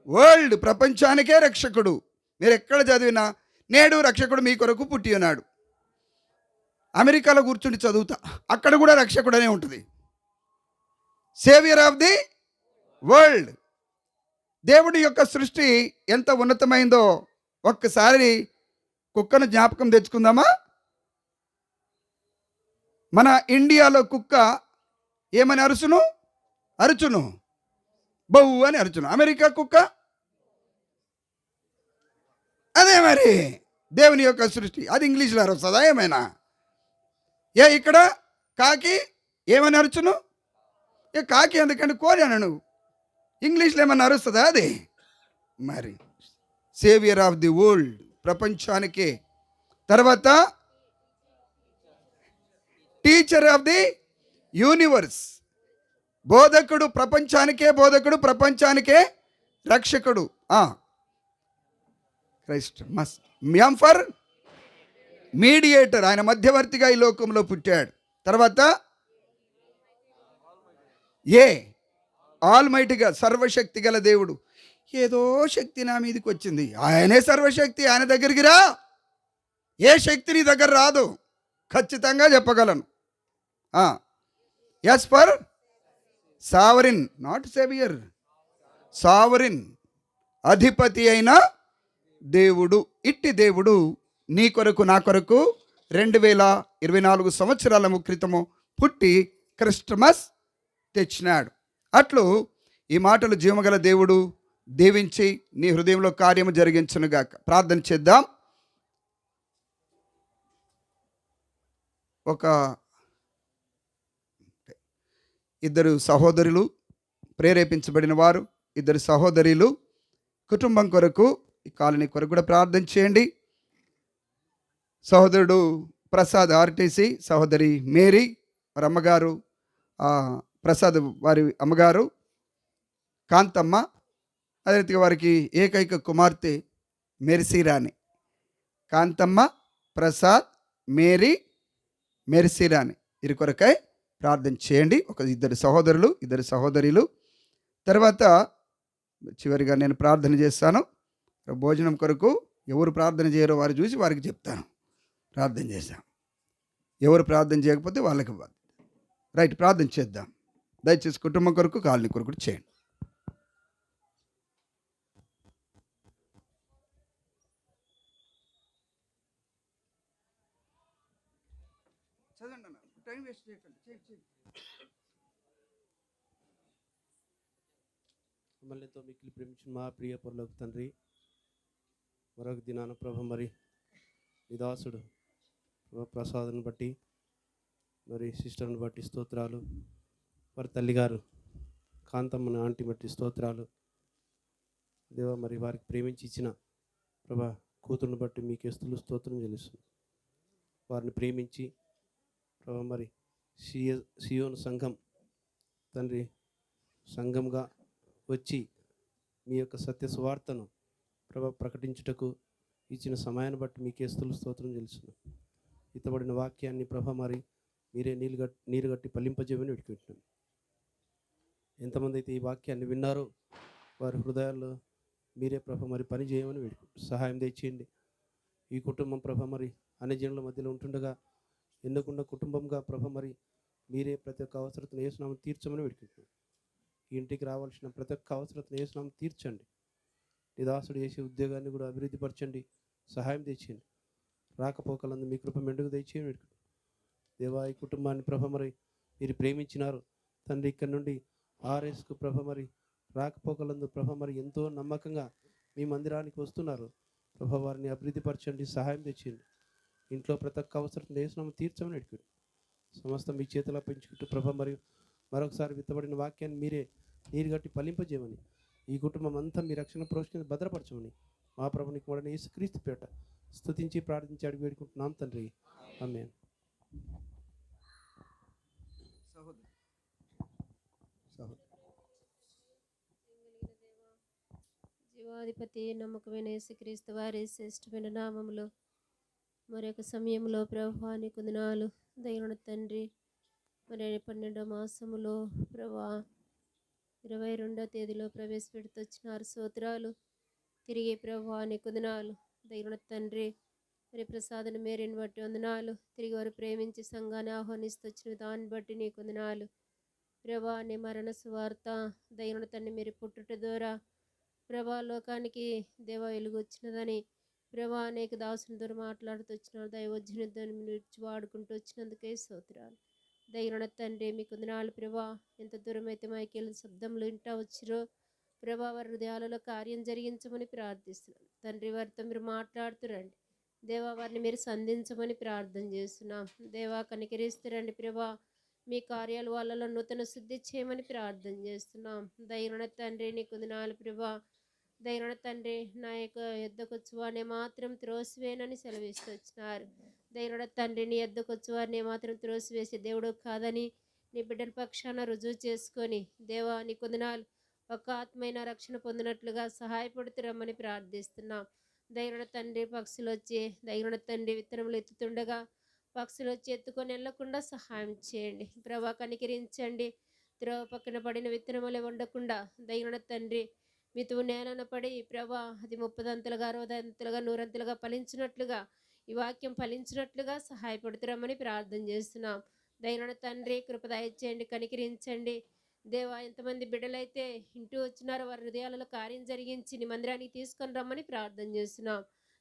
వరల్డ్, ప్రపంచానికే రక్షకుడు. మీరు ఎక్కడ చదివినా నేడు రక్షకుడు మీ కొరకు పుట్టి ఉన్నాడు. అమెరికాలో కూర్చుండి చదువుతా, అక్కడ కూడా రక్షకుడు అనే ఉంటుంది. Saviour of the world. దేవుడి యొక్క సృష్టి ఎంత ఉన్నతమైందో ఒక్కసారి కుక్కను జ్ఞాపకం తెచ్చుకుందామా? మన ఇండియాలో కుక్క ఏమని అరుచును, బౌ అని అరుచును. అమెరికా కుక్క అదే మరి దేవుని యొక్క సృష్టి. అది ఇంగ్లీష్లో అరుస్తుందా ఏమైనా? ఇక్కడ కాకి ఏమని అరుచును? కాకి ఎందుకంటే కోరి అనను, ఇంగ్లీష్లో ఏమన్నా అరుస్తుందా అది? మరి సేవియర్ ఆఫ్ ది వరల్డ్, ప్రపంచానికే. తర్వాత టీచర్ ఆఫ్ ది యూనివర్స్, బోధకుడు, ప్రపంచానికే బోధకుడు, ప్రపంచానికే రక్షకుడు. క్రైస్ట్ మస్ట్ ఫర్ మీడియేటర్, ఆయన మధ్యవర్తిగా ఈ లోకంలో పుట్టాడు. తర్వాత ఆల్మైటీగా, సర్వశక్తి గల దేవుడు. ఏదో శక్తి నా మీదకి వచ్చింది, ఆయనే సర్వశక్తి, ఆయన దగ్గరికి రా. ఏ శక్తి నీ దగ్గర రాదు, ఖచ్చితంగా చెప్పగలను. S for sovereign, not saviour, sovereign, అధిపతి అయిన దేవుడు. ఇట్టి దేవుడు నీ కొరకు నా కొరకు 2024 సంవత్సరాల క్రితము పుట్టి క్రిస్టమస్ తెచ్చినాడు. అట్లు ఈ మాటలు జీవగల దేవుడు దీవించి నీ హృదయంలో కార్యము జరిగించునుగాక. ప్రార్థన చేద్దాం. ఒక ఇద్దరు సహోదరులు, ప్రేరేపించబడిన వారు, ఇద్దరు సహోదరులు కుటుంబం కొరకు, ఈ కాలనీ కొరకు కూడా ప్రార్థన చేయండి. సహోదరుడు ప్రసాద్ ఆర్టీసీ, సహోదరి మేరీ వారి అమ్మగారు, ప్రసాద్ వారి అమ్మగారు కాంతమ్మ, అదే రీతిగా వారికి ఏకైక కుమార్తె మెర్సీరాణి. కాంతమ్మ, ప్రసాద్, మేరీ, మెర్సీరాణి వీరి కొరకై ప్రార్థన చేయండి. ఇద్దరు సహోదరులు, ఇద్దరు సహోదరులు. తర్వాత చివరిగా నేను ప్రార్థన చేస్తాను. భోజనం కొరకు ఎవరు ప్రార్థన చేయరో వారు చూసి వారికి చెప్తాను. ప్రార్థన చేశాం, ఎవరు ప్రార్థన చేయకపోతే వాళ్ళకి రైట్. ప్రార్థన చేద్దాం. దయచేసి కుటుంబం కొరకు, కాలనీ కొరకు చేయండి. చదవండి అన్న, టైం వేస్ట్ చేయకండి. మమ్మల్ని ఎంతో మిక్కిలి ప్రేమించిన మా ప్రియ పరలోక తండ్రి, మరొక దినాన ప్రభ మరి నిదాసుడు ప్రసాద్ని బట్టి, మరి సిస్టర్ని బట్టి స్తోత్రాలు, వారి తల్లిగారు కాంతమ్మని ఆంటీ బట్టి స్తోత్రాలు దేవా. మరి వారికి ప్రేమించి ఇచ్చిన ప్రభా కూతురుని బట్టి మీకే స్తోత్రం చెల్లిస్తుంది. వారిని ప్రేమించి ప్రభా మరి సియోను సంఘం తండ్రి సంఘంగా వచ్చి మీ యొక్క సత్య సువార్తను ప్రభా ప్రకటించుటకు ఇచ్చిన సమయాన్ని బట్టి మీకే స్తోత్రం తెలుస్తుంది. ఇతబడిన వాక్యాన్ని ప్రభా మరి మీరే నీరు గట్టి ఫలింపజేయమని వేడుకుంటున్నాను. ఎంతమంది అయితే ఈ వాక్యాన్ని విన్నారో వారి హృదయాల్లో మీరే ప్రభ మరి పని చేయమని వేడుకుంటున్నాను. సహాయం తెచ్చేయండి. ఈ కుటుంబం ప్రభ మరి అన్ని జనుల మధ్యలో ఉంటుండగా ఎన్నుకున్న కుటుంబంగా ప్రభ మరి మీరే ప్రతి ఒక్క అవసరతను యేసునామం తీర్చమని వేడుకుంటున్నాను. ఈ ఇంటికి రావాల్సిన ప్రతి ఒక్క అవసరతను యేసునామం తీర్చండి. నిదాసుడు చేసే ఉద్యోగాన్ని కూడా అభివృద్ధి పరచండి. సహాయం తెచ్చేయండి. రాకపోకలందు మీ కృప మెండుగు తెచ్చేయని వేడుకుంటున్నాను. దేవా, ఈ కుటుంబాన్ని ప్రభ మరి మీరు ప్రేమించినారు తండ్రి. ఇక్కడ నుండి ఆర్ఎస్కు ప్రభ మరి రాకపోకలందు ప్రభ మరి ఎంతో నమ్మకంగా మీ మందిరానికి వస్తున్నారు ప్రభ. వారిని అభివృద్ధి పరచండి. సహాయం తెచ్చేయండి. ఇంట్లో ప్రతి ఒక్క అవసరం వేసినాము తీర్చమని అడుగుతుంది. సమస్త మీ చేతిలో పెంచుకుంటూ ప్రభ మరియు మరొకసారి విత్తబడిన వాక్యాన్ని మీరే నీరు గట్టి ఫలింపజేయమని, ఈ కుటుంబం అంతా మీ రక్షణ ప్రోక్షణ భద్రపరచమని మా ప్రభునికి కూడా యేసుక్రీస్తు పేట స్తుతించి ప్రార్థించి అడిగి వేడుకుంటున్నాం తండ్రి. ఆమేన్. జీవాధిపతి నమ్మకమైన యేసుక్రీస్తు వారి శ్రేష్టమైన నామములో మరొక సమయంలో ప్రభువా నీకు వందనాలు. దైవన తండ్రి, మరి 12వ మాసములో ప్రభా 22వ తేదీలో ప్రవేశపెడుతూ వచ్చినారు. స్తోత్రాలు. తిరిగి ప్రభువా నీకు వందనాలు. దైవన తండ్రి, మరి ప్రసాదన మేరీని బట్టి వందనాలు. తిరిగి వారు ప్రేమించి సంఘాన్ని ఆహ్వానిస్తూ వచ్చిన దాన్ని బట్టి నీకు వందనాలు. ప్రభా నీ మరణ సువార్త దైవన తండ్రి మీరు పుట్టుట ద్వారా ప్రభా లోకానికి దేవ వెలుగు వచ్చినదని ప్రభా అనేక దాసుని ద్వారా మాట్లాడుతూ వచ్చినారు. దైవజ్ఞుని దాన్ని వాడుకుంటూ వచ్చినందుకే స్తోత్రాలు. దైవన తండ్రి మీకు వందనాలు. ప్రభా ఎంత దూరం అయితే మైకేలు శబ్దంలో ఇంటా వచ్చిరో ప్రభా వారి హృదయాలలో కార్యం జరిగించమని ప్రార్థిస్తున్నాను తండ్రి. వారితో మీరు మాట్లాడుతురండి దేవా, వారిని మీరు సంధించమని ప్రార్థన చేస్తున్నాం దేవా. కనికరిస్తురండి ప్రభా, మీ కార్యాలు వాళ్ళలో నూతన శుద్ధి చేయమని ప్రార్థన చేస్తున్నాం. దైవన తండ్రి నీకు వందనాలు ప్రభా. దైవన తండ్రి నా యొక్క యొద్దకొచ్చు వారిని మాత్రం త్రోసివేనని సెలవిస్తూ వచ్చినారు. దైవన తండ్రి నీ యొద్దకొచ్చు వారిని మాత్రం త్రోసివేసే దేవుడు కాదని నీ బిడ్డల పక్షాన రుజువు చేసుకొని దేవా నీ కొందనాలు ఒక ఆత్మైన రక్షణ పొందినట్లుగా సహాయపడుతురమ్మని ప్రార్థిస్తున్నాం. దైవన తండ్రి పక్షులు వచ్చి దైవన తండ్రి విత్తనములు ఎత్తుతుండగా పక్షులు వచ్చి ఎత్తుకొని వెళ్ళకుండా సహాయం చేయండి ప్రభా. కనికరించండి. త్రోవ పక్కన పడిన విత్తనములే ఉండకుండా దైవన తండ్రి మీతో నేలన పడి ప్రభా అది 30 60 100 ఫలించినట్లుగా ఈ వాక్యం ఫలించినట్లుగా సహాయపడుతురమ్మని ప్రార్థన చేస్తున్నాం. దైవన తండ్రి కృప దయచేయండి, కనికరించండి దేవా. ఎంతమంది బిడ్డలైతే ఇంటూ వచ్చినారో వారి హృదయాలలో కార్యం జరిగించి నీ మందిరానికి తీసుకొని రమ్మని ప్రార్థన చేస్తున్నాం.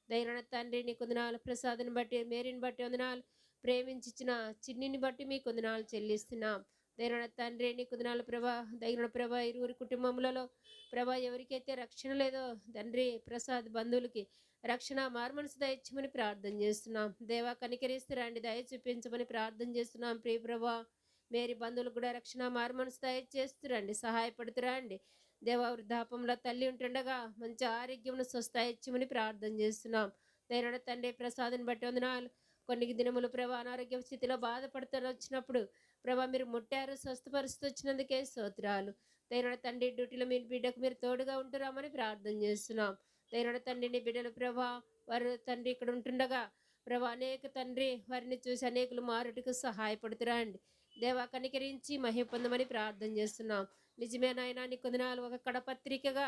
దైవన తండ్రి నీ కొందనాలు ప్రసాద్ని బట్టి మేరీని బట్టి వందనాలు, ప్రేమించిన చిన్నిని బట్టి మీ కొందనాలు చెల్లిస్తున్నాం. దైవన తండ్రి నీ కొందనాలు ప్రభా. దైవన ప్రభా ఇరువురి కుటుంబములలో ప్రభా ఎవరికైతే రక్షణ లేదో తండ్రి ప్రసాద్ బంధువులకి రక్షణ మారుమనసు దయచమని ప్రార్థన చేస్తున్నాం. దేవా కనికరిస్తురండి, దయ చూపించమని ప్రార్థన చేస్తున్నాం. ప్రియ ప్రభా మేరీ బంధువులు కూడా రక్షణ మారుమనసు దయచేస్తురండి, సహాయపడుతురండి దేవా. వృద్ధాపంలో తల్లి ఉంటుండగా మంచి ఆరోగ్యం స్వస్థ ఇచ్చమని ప్రార్థన చేస్తున్నాం. దైవన తండ్రి ప్రసాద్ని బట్టి వందనాలు. కొన్ని దినములు ప్రభా అనారోగ్య స్థితిలో బాధపడుతూ వచ్చినప్పుడు ప్రభా మీరు ముట్టారు, స్వస్థపరుస్తూ వచ్చినందుకే స్తోత్రాలు. దైవన తండ్రి డ్యూటీలో మీ బిడ్డకు మీరు తోడుగా ఉంటురామని ప్రార్థన చేస్తున్నాం. దైవన తండ్రి నీ బిడ్డలు ప్రభా వారు తండ్రి ఇక్కడ ఉంటుండగా ప్రభా అనేక తండ్రి వారిని చూసి అనేకులు మారుటకు సహాయపడుతురండి దేవా. కనికరించి మహిమ పొందమని ప్రార్థన చేస్తున్నాం. నిజమే నాయనా నీ కొందనాలు ఒక కడపత్రికగా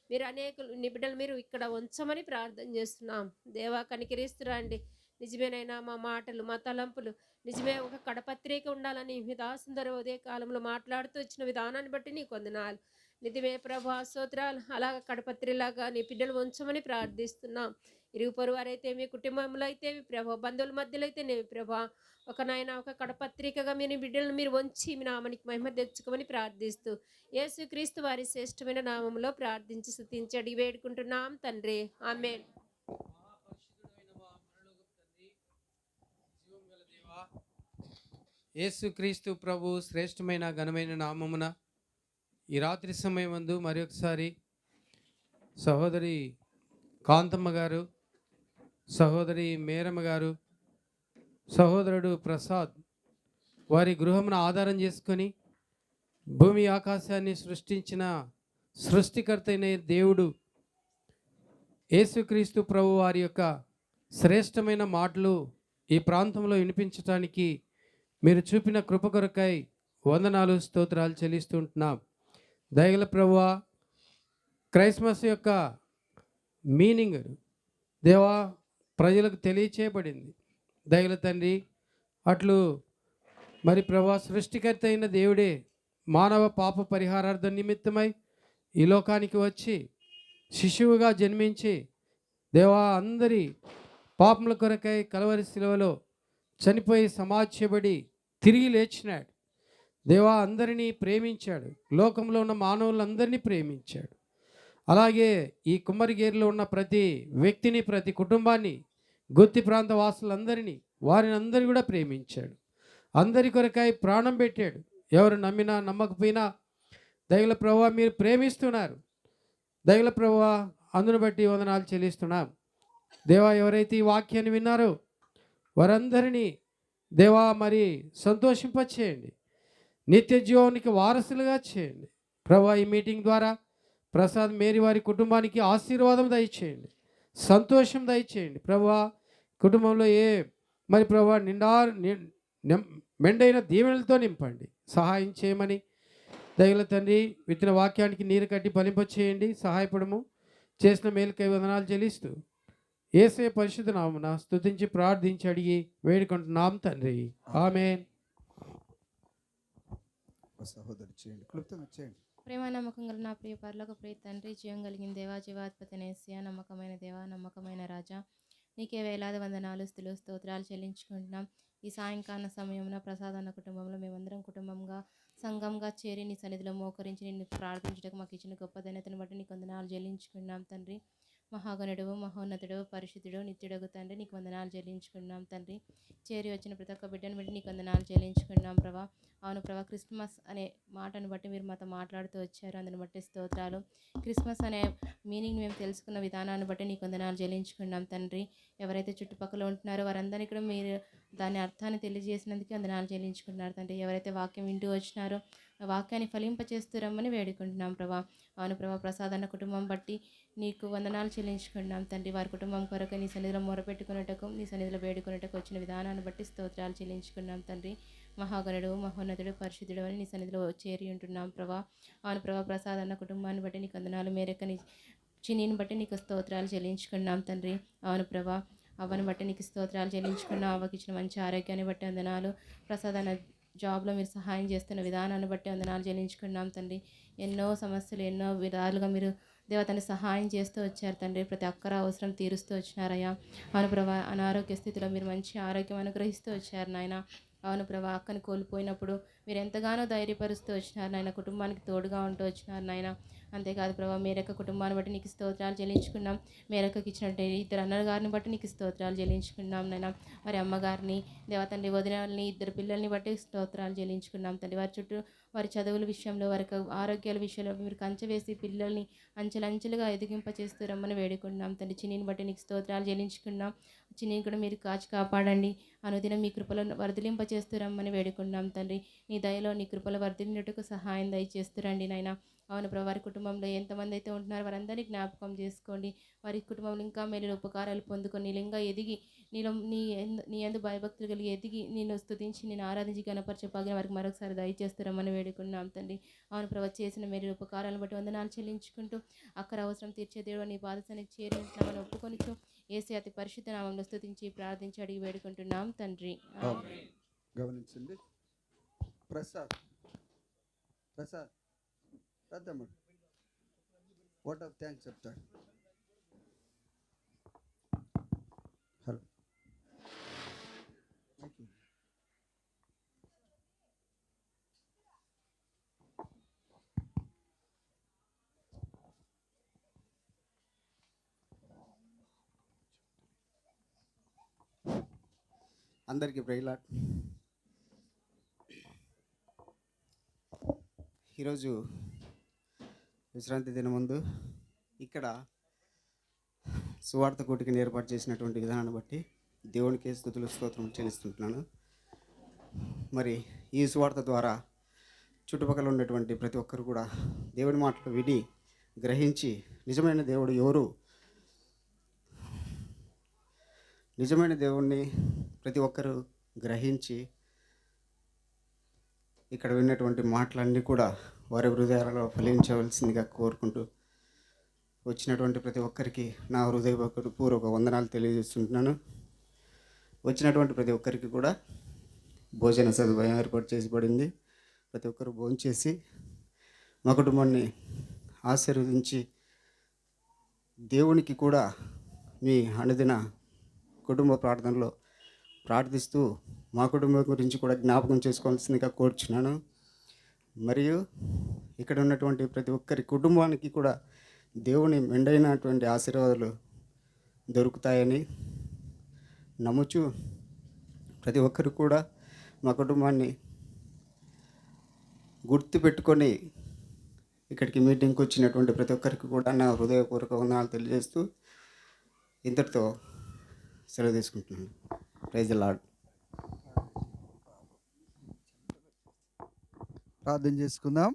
మీరు అనేకులు నీ బిడ్డలు మీరు ఇక్కడ ఉంచమని ప్రార్థన చేస్తున్నాం. దేవా కనికరిస్తురండి. నిజమేనైనా మా మాటలు మా తలంపులు నిజమే ఒక కడపత్రిక ఉండాలని మీ దాసుందరూ ఉదయ కాలంలో మాట్లాడుతూ వచ్చిన విధానాన్ని బట్టి నీ కొందనాలు. నిజమే ప్రభా స్తోత్రాలు. అలాగ కడపత్రిలాగా నీ బిడ్డలు ఉంచమని ప్రార్థిస్తున్నాం. ఇరుగు పొరుగు వారైతే మీ కుటుంబంలో అయితే ప్రభా, బంధువుల మధ్యలో అయితే నేమి ప్రభా ఒక నాయన ఒక కడపత్రికగా మీ బిడ్డలను మీరు వంచి మీ నామానికి మహిమ తెచ్చుకోమని ప్రార్థిస్తూ యేసుక్రీస్తు వారి శ్రేష్టమైన నామంలో ప్రార్థించి స్తుతించి అడిగి వేడుకుంటున్నాం తండ్రి, ఆమేన్. యేసుక్రీస్తు ప్రభు శ్రేష్టమైన ఘనమైన నామమున ఈ రాత్రి సమయమందు మరొకసారి సహోదరి కాంతమ్మ గారు, సహోదరి మేరమ్మ గారు, సహోదరుడు ప్రసాద్ వారి గృహమును ఆధారం చేసుకొని భూమి ఆకాశాన్ని సృష్టించిన సృష్టికర్త అయిన దేవుడు యేసుక్రీస్తు ప్రభు వారి యొక్క శ్రేష్టమైన మాటలు ఈ ప్రాంతంలో వినిపించడానికి మీరు చూపిన కృప కొరకై వందనాలు స్తోత్రాలు చెల్లిస్తుంటున్నాం. దయగల ప్రభువా క్రైస్మస్ యొక్క మీనింగ్ దేవా ప్రజలకు తెలియచేయబడింది. దయగల తండ్రి అట్లు మరి ప్రభా సృష్టికర్త అయిన దేవుడే మానవ పాప పరిహారార్థం నిమిత్తమై ఈ లోకానికి వచ్చి శిశువుగా జన్మించి దేవా అందరి పాపముల కొరకై కలవరి శిలువలో చనిపోయి సమాధ్యబడి తిరిగి లేచినాడు. దేవా అందరినీ ప్రేమించాడు, లోకంలో ఉన్న మానవులందరినీ ప్రేమించాడు. అలాగే ఈ కుమ్మరిగేరులో ఉన్న ప్రతి వ్యక్తిని, ప్రతి కుటుంబాన్ని, గుత్తి ప్రాంత వాసులందరినీ వారిని అందరినీ కూడా ప్రేమించాడు. అందరి కొరకై ప్రాణం పెట్టాడు. ఎవరు నమ్మినా నమ్మకపోయినా దయగల ప్రభువా మీరు ప్రేమిస్తున్నారు. దయగల ప్రభువా అందును బట్టి వందనాలు చెల్లిస్తున్నాం. దేవా ఎవరైతే ఈ వాక్యాన్ని విన్నారో వారందరినీ దేవా మరి సంతోషింపచేయండి, నిత్య జీవానికి వారసులుగా చేయండి. ప్రభువా ఈ మీటింగ్ ద్వారా ప్రసాద్ మేరీ వారి కుటుంబానికి ఆశీర్వాదం దయచేయండి, సంతోషం దయచేయండి. ప్రభువా కుటుంబంలో మరి ప్రభువా మెండైన దీవెనలతో నింపండి, సహాయం చేయమని దయగల తండ్రి విత్తన వాక్యానికి నీరు కట్టి ఫలింపచేయండి, సహాయపడము. చేసిన మేలుకై వందనాలు చెల్లిస్తూ యేసయ్య పరిశుద్ధ నామమున స్తుతించి ప్రార్థించి అడిగి వేడుకుంటున్నాం తండ్రి, ఆమేన్. సహోదరి చేయండి, క్లుప్తంగా చేయండి. ప్రేమ నమ్మకం గల నా ప్రియ పరలోక ప్రియ తండ్రి, జీవం కలిగిన దేవా, జీవాధిపతి నేస్య, నమ్మకమైన దేవా, నమ్మకమైన రాజా, నీకే వేలాది వందనాలు స్తుతులు స్తోత్రాలు చెల్లించుకుంటున్నాం. ఈ సాయంకాల సమయంలో ప్రసాదన్న కుటుంబంలో మేమందరం కుటుంబంగా సంఘంగా చేరి నీ సన్నిధిలో మోకరించి నిన్ను ప్రార్థించడానికి మాకు ఇచ్చిన గొప్ప ధన్యతను బట్టి నీకు వందనాలు చెల్లించుకున్నాం తండ్రి. మహాగణుడు, మహోన్నతుడు, పరిశుద్ధుడు, నిత్యుడగు తండ్రి నీకు వందనాలు చెల్లించుకున్నాం తండ్రి. చేరి వచ్చిన ప్రతి ఒక్క బిడ్డను బట్టి నీకు వందనాలు చెల్లించుకున్నాం ప్రభా. అవును ప్రభా, క్రిస్మస్ అనే మాటను బట్టి మీరు మాతో మాట్లాడుతూ వచ్చారు, అందుని బట్టి స్తోత్రాలు. క్రిస్మస్ అనే మీనింగ్ మేము తెలుసుకున్న విధానాన్ని బట్టి నీకు వందనాలు చెల్లించుకున్నాం తండ్రి. ఎవరైతే చుట్టుపక్కల ఉంటున్నారో వారందరికీ కూడా మీరు దాని అర్థాన్ని తెలియజేసినందుకు వందనాలు చెల్లించుకుంటున్నారు తండ్రి. ఎవరైతే వాక్యం వింటూ వచ్చినారో ఆ వాక్యాన్ని ఫలింపచేస్తూ రమ్మని వేడుకుంటున్నాం ప్రభా. అవును ప్రభా, ప్రసాద్ అన్న కుటుంబం బట్టి నీకు వందనాలు చెల్లించుకుంటున్నాం తండ్రి. వారి కుటుంబం కొరకు నీ సన్నిధిలో మొరపెట్టుకున్నటకు, నీ సన్నిధిలో వేడుకున్నటకు వచ్చిన విధానాన్ని బట్టి స్తోత్రాలు చెల్లించుకున్నాం తండ్రి. మహాగణుడు, మహోన్నతుడు, పరిశుద్ధుడు అని నీ సన్నిధిలో చేరి ఉంటున్నాం ప్రభా. అవును ప్రభా, ప్రసాద్ అన్న కుటుంబాన్ని బట్టి నీకు వందనాలు, మేరకని చిన్నీని బట్టి నీకు స్తోత్రాలు చెల్లించుకున్నాం తండ్రి. అవును ప్రభా, అవ్వని బట్టి నీకు స్తోత్రాలు చెల్లించుకున్నాం. అవ్వకి ఇచ్చిన మంచి ఆరోగ్యాన్ని బట్టి వందనాలు. ప్రసాద్ అన్న జాబ్లో మీరు సహాయం చేస్తున్న విధానాన్ని బట్టి వందనాలు చెల్లించుకున్నాం తండ్రి. ఎన్నో సమస్యలు, ఎన్నో విధాలుగా మీరు దేవతని సహాయం చేస్తూ వచ్చారు తండ్రి. ప్రతి ఒక్కరి అవసరం తీరుస్తూ వచ్చినారయ్యా. అవును ప్రభా, అనారోగ్య స్థితిలో మీరు మంచి ఆరోగ్యం అనుగ్రహిస్తూ వచ్చారు నాయన. అవును ప్రభా, అక్కని కోల్పోయినప్పుడు మీరు ఎంతగానో ధైర్యపరుస్తూ వచ్చినారు నాయన. కుటుంబానికి తోడుగా ఉంటూ వచ్చినారు నాయన. అంతేకాదు ప్రభా, మేరక్క కుటుంబాన్ని బట్టి నీకు స్తోత్రాలు చెల్లించుకున్నాం. మేరక్కకి ఇచ్చినట్టు ఇద్దరు అన్నగారిని బట్టి నీకు స్తోత్రాలు చెల్లించుకున్నాం నాయన. వారి అమ్మగారిని, దేవతండ్రి వదినల్ని, ఇద్దరు పిల్లల్ని బట్టి స్తోత్రాలు చెల్లించుకున్నాం తండ్రి. వారి చుట్టూ వారి చదువుల విషయంలో, వారి ఆరోగ్యాల విషయంలో మీరు కంచె వేసి పిల్లల్ని అంచెలంచెలుగా ఎదిగింపచేస్తూ రమ్మని వేడుకున్నాం తండ్రి. చిన్నీని బట్టి నీకు స్తోత్రాలు చెల్లించుకున్నాం. చిన్నీని కూడా మీరు కాచి కాపాడండి. అనుదినం మీ కృపలో వర్ధిలింపచేస్తూ రమ్మని వేడుకున్నాం తండ్రి. నీ దయలో నీ కృపలో వర్ధిల్లినట్టుకు సహాయం దయచేస్తురండి నాయన. అవును ప్రభు, వారి కుటుంబంలో ఎంతమంది అయితే ఉంటున్నారో వారందరినీ జ్ఞాపకం చేసుకోండి. వారి కుటుంబంలో ఇంకా మేలు ఉపకారాలు పొందుకొని నీళ్ళు ఇంకా ఎదిగి నీలో నీ యందు భయభక్తులు కలిగి ఎదిగి నేను స్తుతించి నేను ఆరాధించి గణపరిచే భాగ్యం వారికి మరొకసారి దయచేస్తారమ్మని వేడుకున్నాం తండ్రి. అవును ప్రభు, చేసిన మేలు ఉపకారాలను బట్టి వందనాలు చెల్లించుకుంటూ అక్కర అవసరం తీర్చే దేవుడు నీ పాదశానికి చేరి ఉంటున్నామని ఒప్పుకొనిచు యేసు అతి పరిశుద్ధ నామంలో స్తుతించి ప్రార్థించి అడిగి వేడుకుంటున్నాం తండ్రి. గమనించండి. ప్రసాద్ ప్రసాద్ రాద్దమ్మడు వాట్ ఆఫ్ థ్యాంక్స్ చెప్తాడు. హలో, అందరికీ ప్రైలాట్. ఈరోజు విశ్రాంతి దినం ముందు ఇక్కడ సువార్త కూటికని ఏర్పాటు చేసినటువంటి విధానాన్ని బట్టి దేవునికి స్తుతులు స్తోత్రం చెల్లిస్తుంటున్నాను. మరి ఈ సువార్త ద్వారా చుట్టుపక్కల ఉన్నటువంటి ప్రతి ఒక్కరు కూడా దేవుని మాటలు విని గ్రహించి నిజమైన దేవుడు ఎవరు, నిజమైన దేవుణ్ణి ప్రతి ఒక్కరూ గ్రహించి ఇక్కడ విన్నటువంటి మాటలన్నీ కూడా వారి హృదయాలలో ఫలించవలసిందిగా కోరుకుంటూ వచ్చినటువంటి ప్రతి ఒక్కరికి నా హృదయపూర్వక వందనాలు తెలియజేస్తుంటున్నాను. వచ్చినటువంటి ప్రతి ఒక్కరికి కూడా భోజన సదుపాయం ఏర్పాటు చేసిబడింది. ప్రతి ఒక్కరు భోంచేసి మా కుటుంబాన్ని ఆశీర్వదించి దేవునికి కూడా మీ అనుదిన కుటుంబ ప్రార్థనలో ప్రార్థిస్తూ మా కుటుంబం గురించి కూడా జ్ఞాపకం చేసుకోవాల్సిందిగా కోరుచున్నాను. మరియు ఇక్కడ ఉన్నటువంటి ప్రతి ఒక్కరి కుటుంబానికి కూడా దేవుని మెండైనటువంటి ఆశీర్వాదాలు దొరుకుతాయని నమ్ముచు ప్రతి ఒక్కరు కూడా మా కుటుంబాన్ని గుర్తుపెట్టుకొని ఇక్కడికి మీటింగ్కి వచ్చినటువంటి ప్రతి ఒక్కరికి కూడా నా హృదయపూర్వక వందనాలు తెలియజేస్తూ ఇంతటితో సెలవు తీసుకుంటున్నాను. Praise the Lord. ప్రార్థన చేసుకుందాం.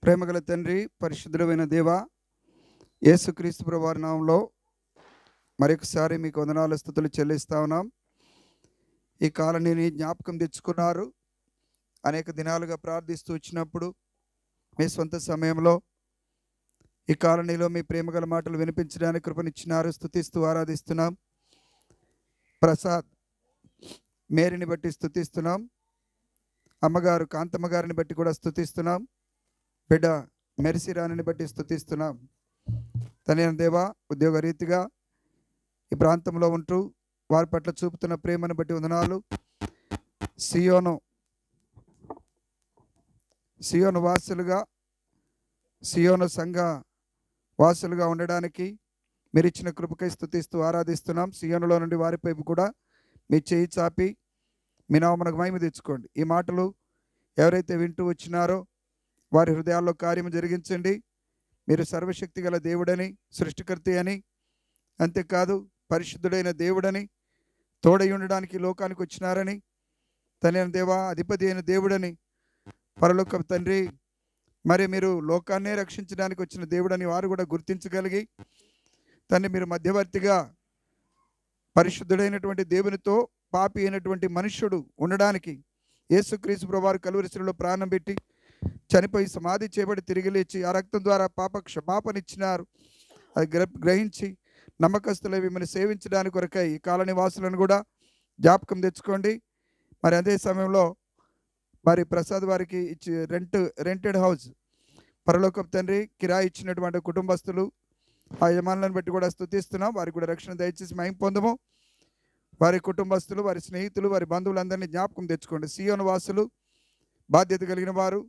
ప్రేమగల తండ్రి, పరిశుద్ధుడైన దేవ, యేసుక్రీస్తు ప్రభువారి నామములో మరొకసారి మీకు వందనాలు స్తుతులు చెల్లిస్తా ఉన్నాం. ఈ కాలనీని జ్ఞాపకం తెచ్చుకున్నారు. అనేక దినాలుగా ప్రార్థిస్తూ వచ్చినప్పుడు మీ సొంత సమయంలో ఈ కాలనీలో మీ ప్రేమగల మాటలు వినిపించడానికి కృపనిచ్చినారు. స్తుతిస్తూ ఆరాధిస్తున్నాం. ప్రసాద్ మేరీని బట్టి స్తుతిస్తున్నాం. అమ్మగారు కాంతమ్మ గారిని బట్టి కూడా స్తుతిస్తున్నాం. బిడ్డ మెరిసిరాణిని బట్టి స్తుతిస్తున్నాం. తనైన దేవా, ఉద్యోగ రీతిగా ఈ ప్రాంతంలో ఉంటూ వారి పట్ల చూపుతున్న ప్రేమను బట్టి వందనాలు. సియోను వాసులుగా, సియోను సంఘ వాసులుగా ఉండడానికి మీరు ఇచ్చిన కృపకై స్తుతిస్తూ ఆరాధిస్తున్నాం. సియోనులో నుండి వారిపైపు కూడా మీ చేయి చాపి మీ నామమునకు మహిమ తెచ్చుకోండి. ఈ మాటలు ఎవరైతే వింటూ వచ్చినారో వారి హృదయాల్లో కార్యము జరిగించండి. మీరు సర్వశక్తి గల దేవుడని, సృష్టికర్త అని, అంతేకాదు పరిశుద్ధుడైన దేవుడని, తోడై ఉండడానికి లోకానికి వచ్చినారని, తండ్రి అయిన దేవా, అధిపతి అయిన దేవుడని, పరలోక తండ్రి, మరి మీరు లోకాన్నే రక్షించడానికి వచ్చిన దేవుడని వారు కూడా గుర్తించగలిగి, తండ్రి మీరు మధ్యవర్తిగా పరిశుద్ధుడైనటువంటి దేవునితో పాపి అయినటువంటి మనుష్యుడు ఉండడానికి యేసుక్రీస్తు ప్రభువారు కలువరి శిలువలో ప్రాణం పెట్టి చనిపోయి సమాధి చేయబడి తిరిగి లేచి ఆ రక్తం ద్వారా పాప క్షమాపణ ఇచ్చినారు. అది గ్రహించి నమ్మకస్తులై మిమ్మల్ని సేవించడానికి కొరకై ఈ కాలనీ వాసులను కూడా జ్ఞాపకం తెచ్చుకోండి. మరి అదే సమయంలో మరి ప్రసాద్ వారికి ఇచ్చి రెంటెడ్ హౌస్ పరలోకపు తండ్రి కిరాయి ఇచ్చినటువంటి కుటుంబస్తులు ఆ యజమానులను బట్టి కూడా స్తుతిస్తున్నాం. వారికి కూడా రక్షణ దయచేసి మహిమ పొందము. వారి కుటుంబస్తులు, వారి స్నేహితులు, వారి బంధువులందరినీ జ్ఞాపకం తెచ్చుకోండి. సియోను వాసులు, బాధ్యత కలిగిన వారు,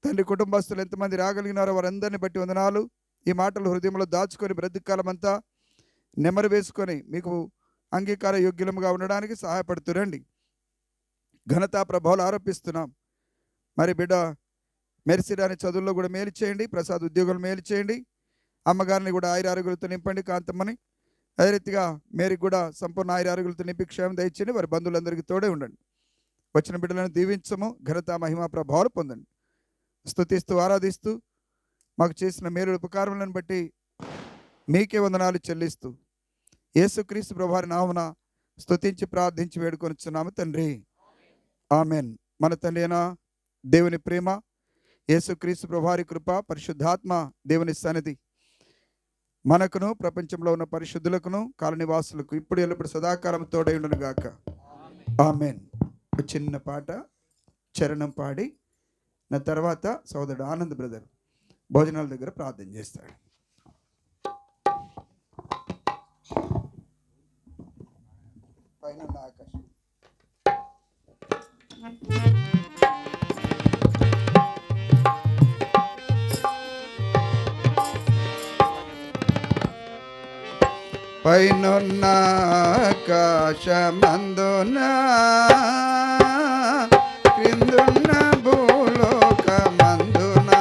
తండ్రి కుటుంబస్తులు ఎంతమంది రాగలిగినారో వారందరినీ బట్టి వందనాలు. ఈ మాటలు హృదయంలో దాచుకొని బ్రతుకాలం అంతా నెమరు వేసుకొని మీకు అంగీకార యోగ్యులముగా ఉండడానికి సహాయపడుతురండి. ఘనతా ప్రభావాలు ఆరోపిస్తున్నాం. మరి బిడ్డ మెరిసిరాని చదువుల్లో కూడా మేలు చేయండి. ప్రసాద్ ఉద్యోగులు మేలు చేయండి. అమ్మగారిని కూడా ఆయురారోగ్యాలతో నింపండి. కాంతమ్మని అదే రీతిగా మేరీకి కూడా సంపూర్ణ ఆయురారోగ్యాలతో నింపి క్షేమం దయచేయండి. వారి బంధువులందరికీ తోడే ఉండండి. వచ్చిన బిడ్డలను దీవించము. ఘనత మహిమ ప్రభావాలు పొందండి. స్తుతిస్తూ ఆరాధిస్తూ మాకు చేసిన మేలు ఉపకారములను బట్టి మీకే వందనాలు చెల్లిస్తూ యేసుక్రీస్తు ప్రభువారి నామమున స్తుతించి ప్రార్థించి వేడుకొనిచున్నాము తండ్రి. ఆమెన్. మన తండ్రి అయిన దేవుని ప్రేమ, యేసుక్రీస్తు ప్రభువారి కృప, పరిశుద్ధాత్మ దేవుని సన్నిధి మనకును ప్రపంచంలో ఉన్న పరిశుద్ధులకును కాలనివాసులకు ఇప్పుడు ఎల్లప్పుడు సదాకాలం తోడై ఉండును గాక. ఆమెన్. ఒక చిన్న పాట చరణం పాడి నా తర్వాత సోదరుడు ఆనంద్ బ్రదర్ భోజనాల దగ్గర ప్రార్థన చేస్తాడు. పైన ఆకాశం పైనున్న ఆకాశమందున క్రిందున్న భూలోకమందున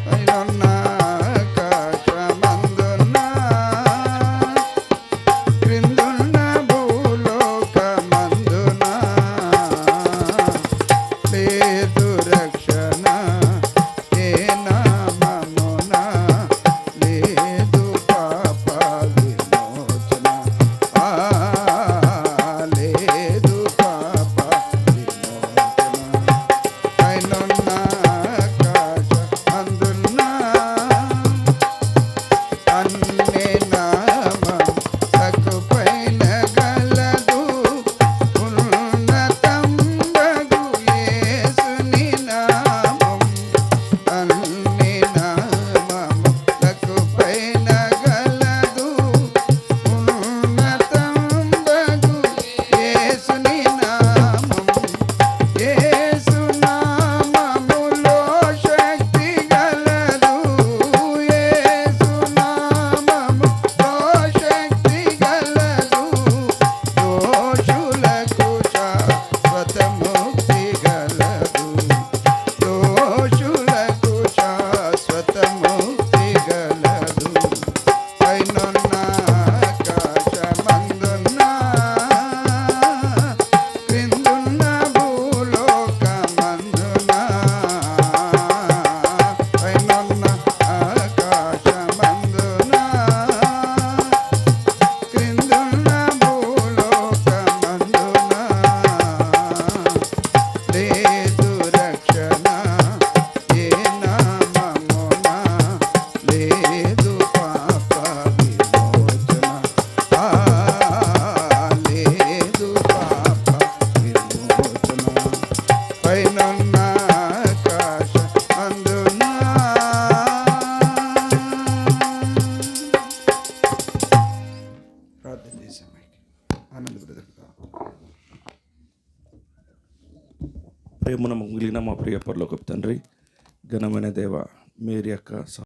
పైనున్న ఆకాశమందున క్రిందున్న భూలోకమందున లేదు రక్షణ ఏ నామమున లేదు పాప విమోచన లేదు పాప విమోచన పైనున్న ఆకాశ అందున్న అన్ని నామం తకు పైన గలదు ఉన్నతంబగు యేసుని నామం అన్ని నామము తకు పైన గలదు ఉన్నతంబగు యేసుని నామం యేసు నామములో శక్తి గలదు యేసు నామములో శక్తి గలదు దోషులకు శాశ్వత ముక్తి గలదు దోషులకు శాశ్వత ముక్తి గలదు పైనున్న ఆకాశమందున క్రిందున్న భూలోకమందున పైనున్న ఆకాశమందున క్రిందున్న భూలోకమందున లేదు రక్షణ ఏ నామమున లేదు పాప విమోచన లేదు పాప విమోచన పైనున్న ఆకాశ అందున ప్రార్థన చేశాం. ఆనంద బ్రదర్ ప్రేమను మిగిలిన మా ప్రియ పరలోకపు తండ్రి, ఘనమైన దేవ, మీరు యొక్క